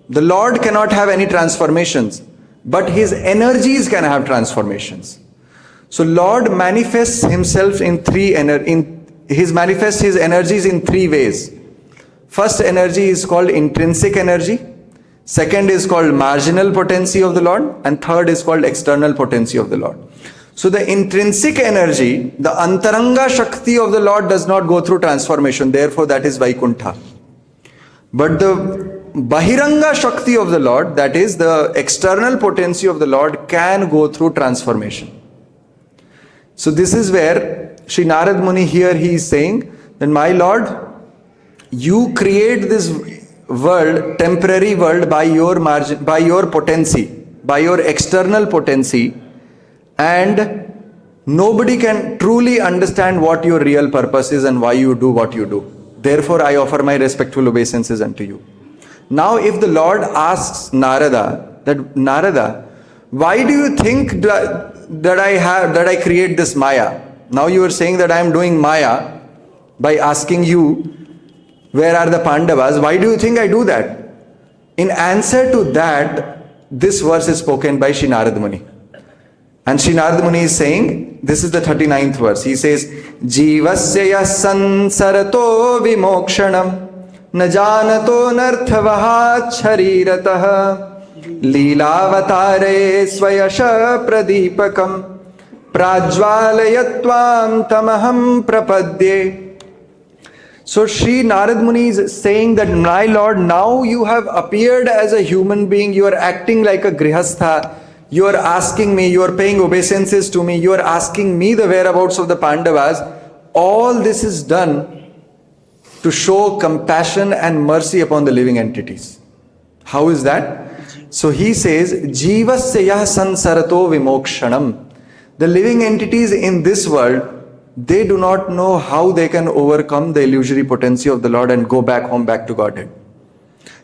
The Lord cannot have any transformations, but His energies can have transformations. So Lord manifests Himself in manifests His energies in three ways. First energy is called intrinsic energy. Second is called marginal potency of the Lord. And third is called external potency of the Lord. So the intrinsic energy, the antaranga shakti of the Lord does not go through transformation. Therefore that is Vaikuntha. But the bahiranga shakti of the Lord, that is the external potency of the Lord, can go through transformation. So this is where Sri Narad Muni here, he is saying that, my Lord, you create this world, temporary world, by your margin, by your potency, by your external potency, and nobody can truly understand what your real purpose is and why you do what you do. Therefore, I offer my respectful obeisances unto you. Now, if the Lord asks Narada that, Narada, why do you think that I create this Maya? Now you are saying that I am doing Maya by asking you, where are the Pandavas? Why do you think I do that? In answer to that, this verse is spoken by Sri Narad Muni. And Sri Narad Muni is saying, this is the 39th verse. He says, jīvasya saṁsarato vimokṣaṇaṁ na jānato nartha-vahāc charīrataḥ līlāvatāraiḥ sva-yaśaḥ pradīpakam prājvālayat ahaṁ prapadye. So Sri Narad Muni is saying that, my Lord, now you have appeared as a human being, you are acting like a grihastha, you are asking me, you are paying obeisances to me, you are asking me the whereabouts of the Pandavas. All this is done to show compassion and mercy upon the living entities. How is that? So he says, jīvasya saṁsarato vimokṣaṇaṁ. The living entities in this world, they do not know how they can overcome the illusory potency of the Lord and go back home, back to Godhead.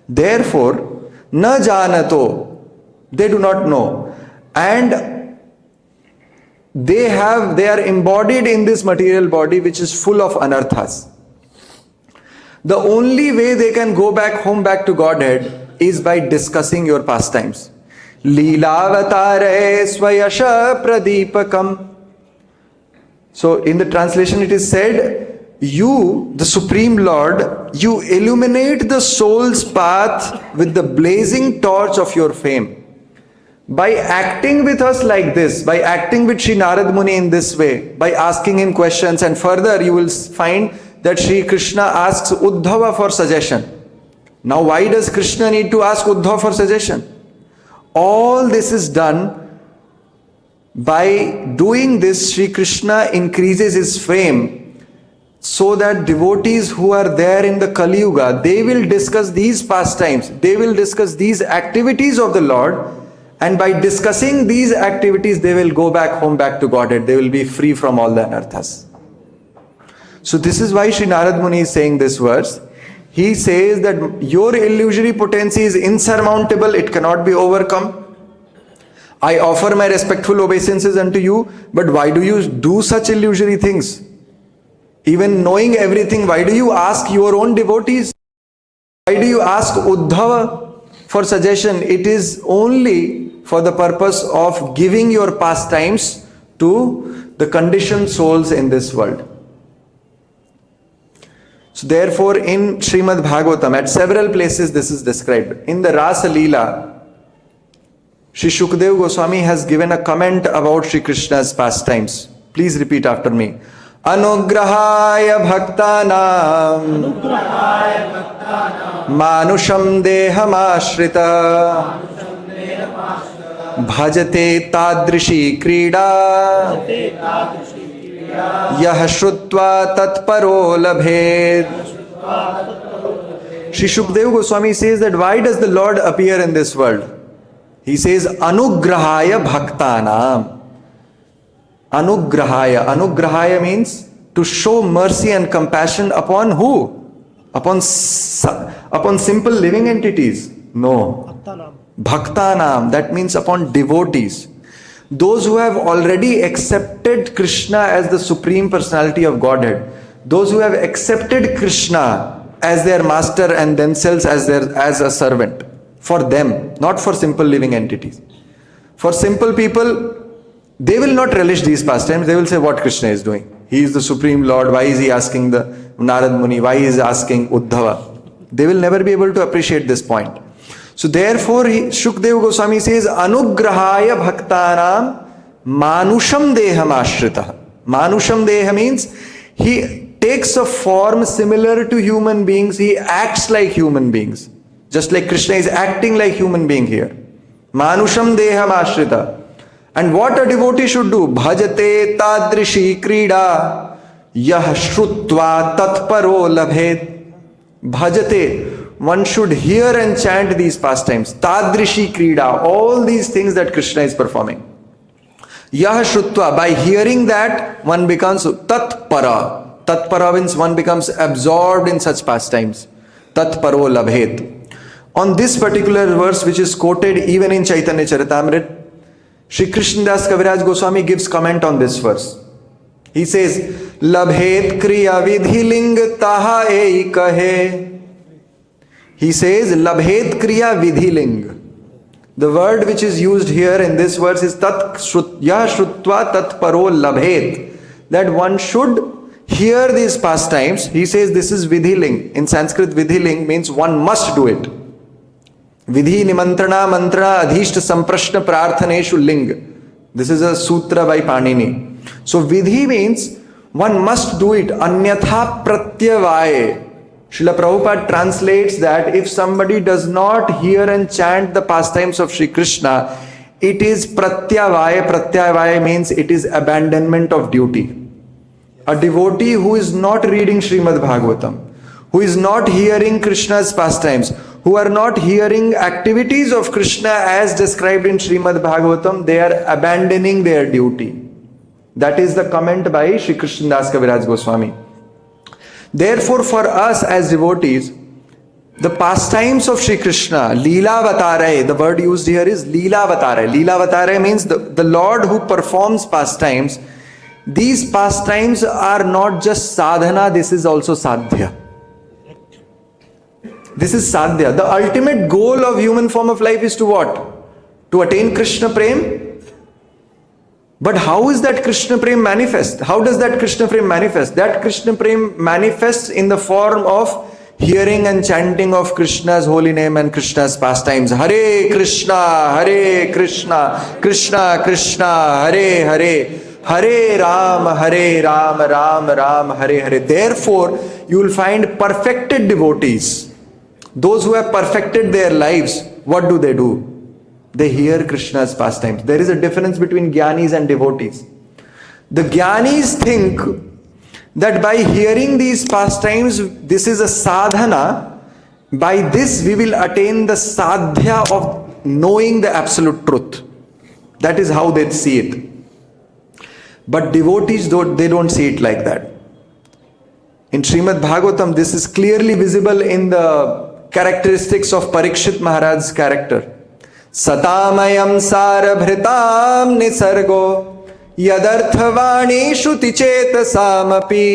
Therefore, na jānato, they do not know. And they are embodied in this material body which is full of anarthas. The only way they can go back home, back to Godhead is by discussing your pastimes. Līlāvatāraiḥ sva-yaśaḥ pradīpakam. So in the translation it is said, you, the Supreme Lord, you illuminate the soul's path with the blazing torch of your fame. By acting with us like this, by acting with Sri Narad Muni in this way, by asking him questions, and further you will find that Sri Krishna asks Uddhava for suggestion. Now why does Krishna need to ask Uddhava for suggestion? All this is done by doing this. Sri Krishna increases his fame so that devotees who are there in the Kali Yuga, they will discuss these pastimes, they will discuss these activities of the Lord, and by discussing these activities they will go back home, back to Godhead. They will be free from all the anarthas. So this is why Sri Narad Muni is saying this verse. He says that your illusory potency is insurmountable, it cannot be overcome. I offer my respectful obeisances unto you, but why do you do such illusory things? Even knowing everything, why do you ask your own devotees? Why do you ask Uddhava for suggestion? It is only for the purpose of giving your pastimes to the conditioned souls in this world. So therefore in Srimad Bhagavatam, at several places this is described. In the Rasa Līlā, Sri Shukdev Goswami has given a comment about Sri Krishna's pastimes. Please repeat after me. Anugrahaya bhaktanam manusham deham ashrita bhajate tadrishi krida yah shrutva tatparo labhed. Sri Shukdev Goswami says that why does the Lord appear in this world? He says anugrahaya bhaktanam. Anugrahaya. Anugrahaya means to show mercy and compassion upon who? Upon simple living entities? No. Bhaktanam. That means upon devotees. Those who have already accepted Krishna as the Supreme Personality of Godhead. Those who have accepted Krishna as their master and themselves as a servant. For them, not for simple living entities. For simple people, they will not relish these pastimes. They will say what Krishna is doing. He is the Supreme Lord. Why is he asking the Narad Muni? Why is he asking Uddhava? They will never be able to appreciate this point. So therefore, Shukdev Goswami says, Anugrahaya bhaktanam manusham deham ashrita. Manusham deha means he takes a form similar to human beings. He acts like human beings. Just like Krishna is acting like human being here. Manusham deham ashrita. And what a devotee should do? Bhajate tadrishi krida yah shrutva tatparo labhed. Bhajate, one should hear and chant these pastimes. Tadrishi krida, all these things that Krishna is performing. Yah shrutva, by hearing that, one becomes tatpara. Tatpara means one becomes absorbed in such pastimes. Tatparo labhed. On this particular verse, which is quoted even in Chaitanya Charitamrita, Shri Krishnadas Kaviraj Goswami gives comment on this verse. He says, Labhet kriya vidhi ling taha ei kahe. He says, Labhet kriya vidhi ling. The word which is used here in this verse is tat yah shrutva tat paro labhet. That one should hear these pastimes. He says this is vidhi ling. In Sanskrit, vidhi ling means one must do it. Vidhi nimantrana mantra adhishta samprashna prarthaneshu ling. This is a sutra by Panini. So vidhi means one must do it. Anyatha pratyavaye. Srila Prabhupada translates that if somebody does not hear and chant the pastimes of Sri Krishna, it is pratyavaye. Pratyavaye means it is abandonment of duty. A devotee who is not reading Srimad Bhagavatam, who is not hearing Krishna's pastimes, who are not hearing activities of Krishna as described in Srimad Bhagavatam, they are abandoning their duty. That is the comment by Shri Krishnadas Kaviraj Goswami. Therefore, for us as devotees, the pastimes of Shri Krishna, līlāvatāraiḥ, the word used here is līlāvatāraiḥ. Līlāvatāraiḥ means the Lord who performs pastimes. These pastimes are not just sadhana, this is also sadhya. This is sadhya. The ultimate goal of human form of life is to what? To attain Krishna Prem. But how is that Krishna Prem manifest? How does that Krishna Prem manifest? That Krishna Prem manifests in the form of hearing and chanting of Krishna's holy name and Krishna's pastimes. Hare Krishna, Krishna Krishna, Hare Hare, Hare Ram, Ram Ram, Hare Hare. Therefore, you will find perfected devotees. Those who have perfected their lives, what do? They hear Krishna's pastimes. There is a difference between jnanis and devotees. The jnanis think that by hearing these pastimes, this is a sadhana. By this we will attain the sadhya of knowing the absolute truth. That is how they see it. But devotees, they don't see it like that. In Srimad Bhagavatam, this is clearly visible in the characteristics of Parikshit Maharaj's character. Satamayam sarabhritam nisargo yadarthavani shruti chetasamapī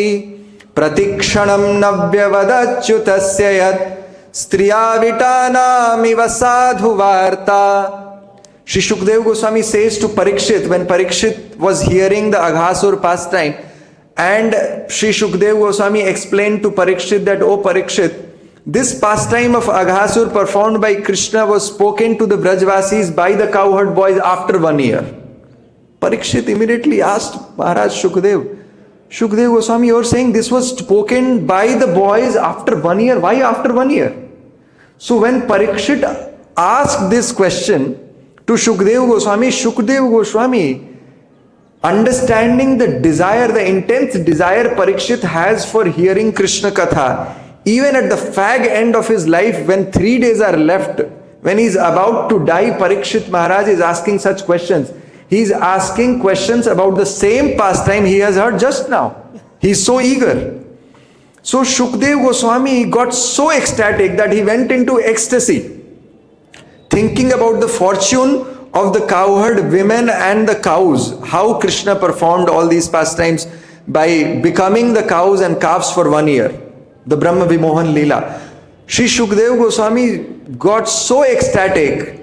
pratikshanam navyavadachyutasya yat striyavitânamiva sadhu varta. Shri Shukdev Goswami says to Parikshit, when Parikshit was hearing the Aghasur pastime, and Shri Shukdev Goswami explained to Parikshit that, O Parikshit, this pastime of Aghasur performed by Krishna was spoken to the Brajvasis by the cowherd boys after 1 year. Parikshit immediately asked Maharaj Shukdev, Shukdev Goswami, you are saying this was spoken by the boys after 1 year. Why after 1 year? So when Parikshit asked this question to Shukdev Goswami, understanding the desire, the intense desire Parikshit has for hearing Krishna Katha, even at the fag end of his life, when 3 days are left, when he is about to die, Parikshit Maharaj is asking such questions. He is asking questions about the same pastime he has heard just now. He is so eager. So Shukdev Goswami got so ecstatic that he went into ecstasy, thinking about the fortune of the cowherd women and the cows, how Krishna performed all these pastimes by becoming the cows and calves for 1 year. The Brahma Vimohan Līlā. Shri Shukdev Goswami got so ecstatic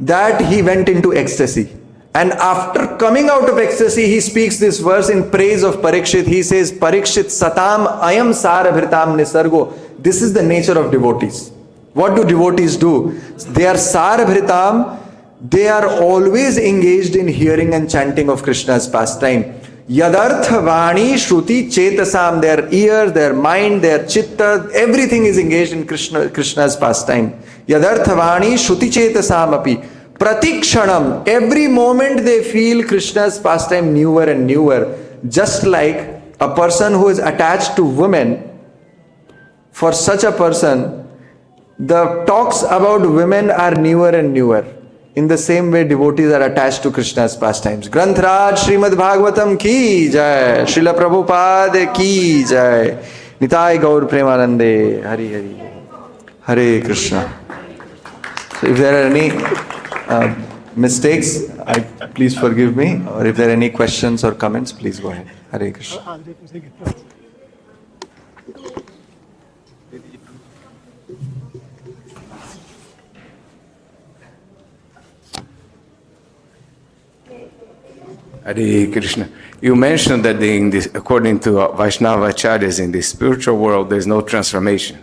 that he went into ecstasy. And after coming out of ecstasy, he speaks this verse in praise of Parikshit. He says, Parikshit satam ayam sarabhritam nisargo. This is the nature of devotees. What do devotees do? They are sarabhritam. They are always engaged in hearing and chanting of Krishna's pastime. Yadartha-vāni shruti chetasam, their ear, their mind, their chitta, everything is engaged in Krishna's pastime. Yadartha-vāni shruti chetasam api. Pratikshanam, every moment they feel Krishna's pastime newer and newer. Just like a person who is attached to women, for such a person, the talks about women are newer and newer. In the same way, devotees are attached to Krishna's pastimes. Granthraj Srimad Bhagavatam ki jai, Srila Prabhupada ki jai, Nitai Gaur Premanande, Hari Hari, Hare Krishna. So if there are any mistakes, please forgive me. Or if there are any questions or comments, please go ahead. Hare Krishna. Hare Krishna. You mentioned that according to Vaishnava acharyas, in the spiritual world, there is no transformation.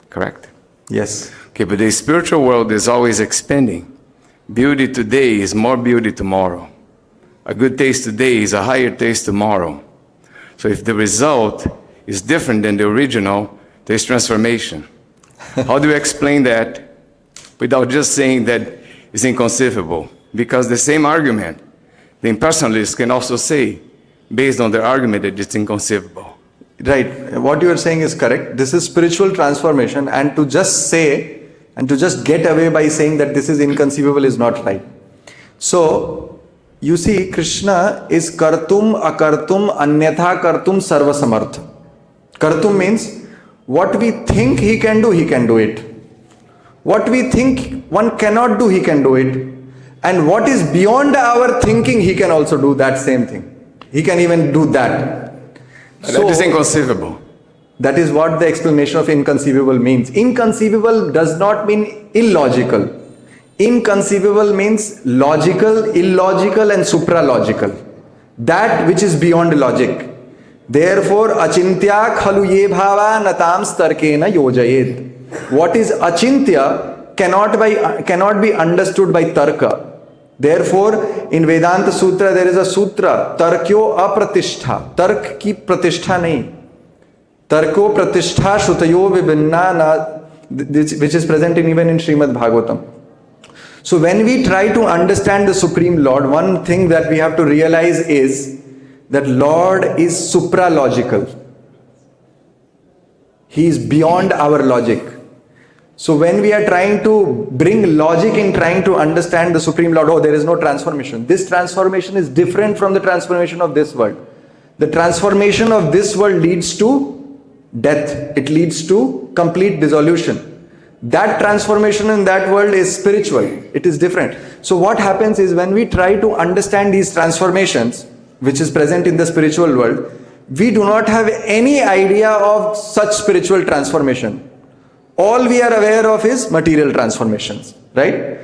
Correct? Yes. Okay, but the spiritual world is always expanding. Beauty today is more beauty tomorrow. A good taste today is a higher taste tomorrow. So if the result is different than the original, there's transformation. How do you explain that without just saying that it's inconceivable? Because the same argument, the impersonalists can also say, based on their argument, that it's inconceivable. Right. What you are saying is correct. This is spiritual transformation, and to just say and to just get away by saying that this is inconceivable is not right. So, You see, Krishna is kartum, akartum, anyatha kartum, sarva samartha. Kartum means what we think he can do it. What we think one cannot do, he can do it. And what is beyond our thinking, he can also do that same thing. He can even do that. That is inconceivable. That is what the explanation of inconceivable means. Inconceivable does not mean illogical. Inconceivable means logical, illogical and supralogical. That which is beyond logic. Therefore, achintya khalu ye bhava natam starkena yojayet. What is achintya cannot be understood by tarka. Therefore, in Vedanta Sutra there is a sutra, tarkyo apratishtha. Tark ki pratishtha nahi. Tarko pratishtha shutayo vibhinna na, which is present even in Srimad Bhagavatam. So when we try to understand the Supreme Lord, one thing that we have to realize is that Lord is supralogical. He is beyond our logic. So when we are trying to bring logic in trying to understand the Supreme Lord, oh, there is no transformation. This transformation is different from the transformation of this world. The transformation of this world leads to death. It leads to complete dissolution. That transformation in that world is spiritual. It is different. So what happens is when we try to understand these transformations, which is present in the spiritual world, we do not have any idea of such spiritual transformation. All we are aware of is material transformations, right?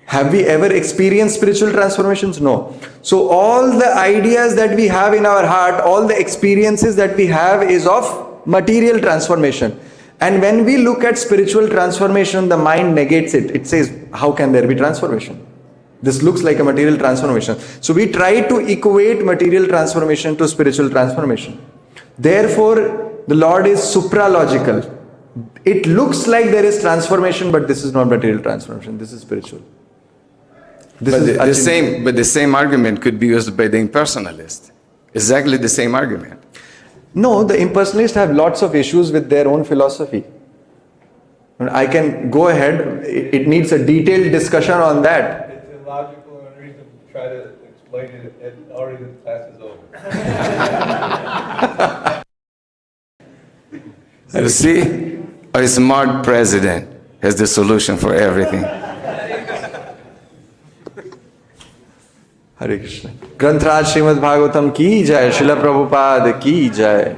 Have we ever experienced spiritual transformations? No. So all the ideas that we have in our heart, all the experiences that we have is of material transformation. And when we look at spiritual transformation, the mind negates it. It says, how can there be transformation? This looks like a material transformation. So we try to equate material transformation to spiritual transformation. Therefore, the Lord is supralogical. It looks like there is transformation, but this is not material transformation. This is spiritual. But the same argument could be used by the impersonalist. Exactly the same argument. No, the impersonalists have lots of issues with their own philosophy. I can go ahead. It needs a detailed discussion on that. It's illogical and reason to try to explain it, and already the class is over. You see, a smart president has the solution for everything. Hare Krishna. Grantraj Srimad Bhagavatam ki jai, Srila Prabhupada ki jai.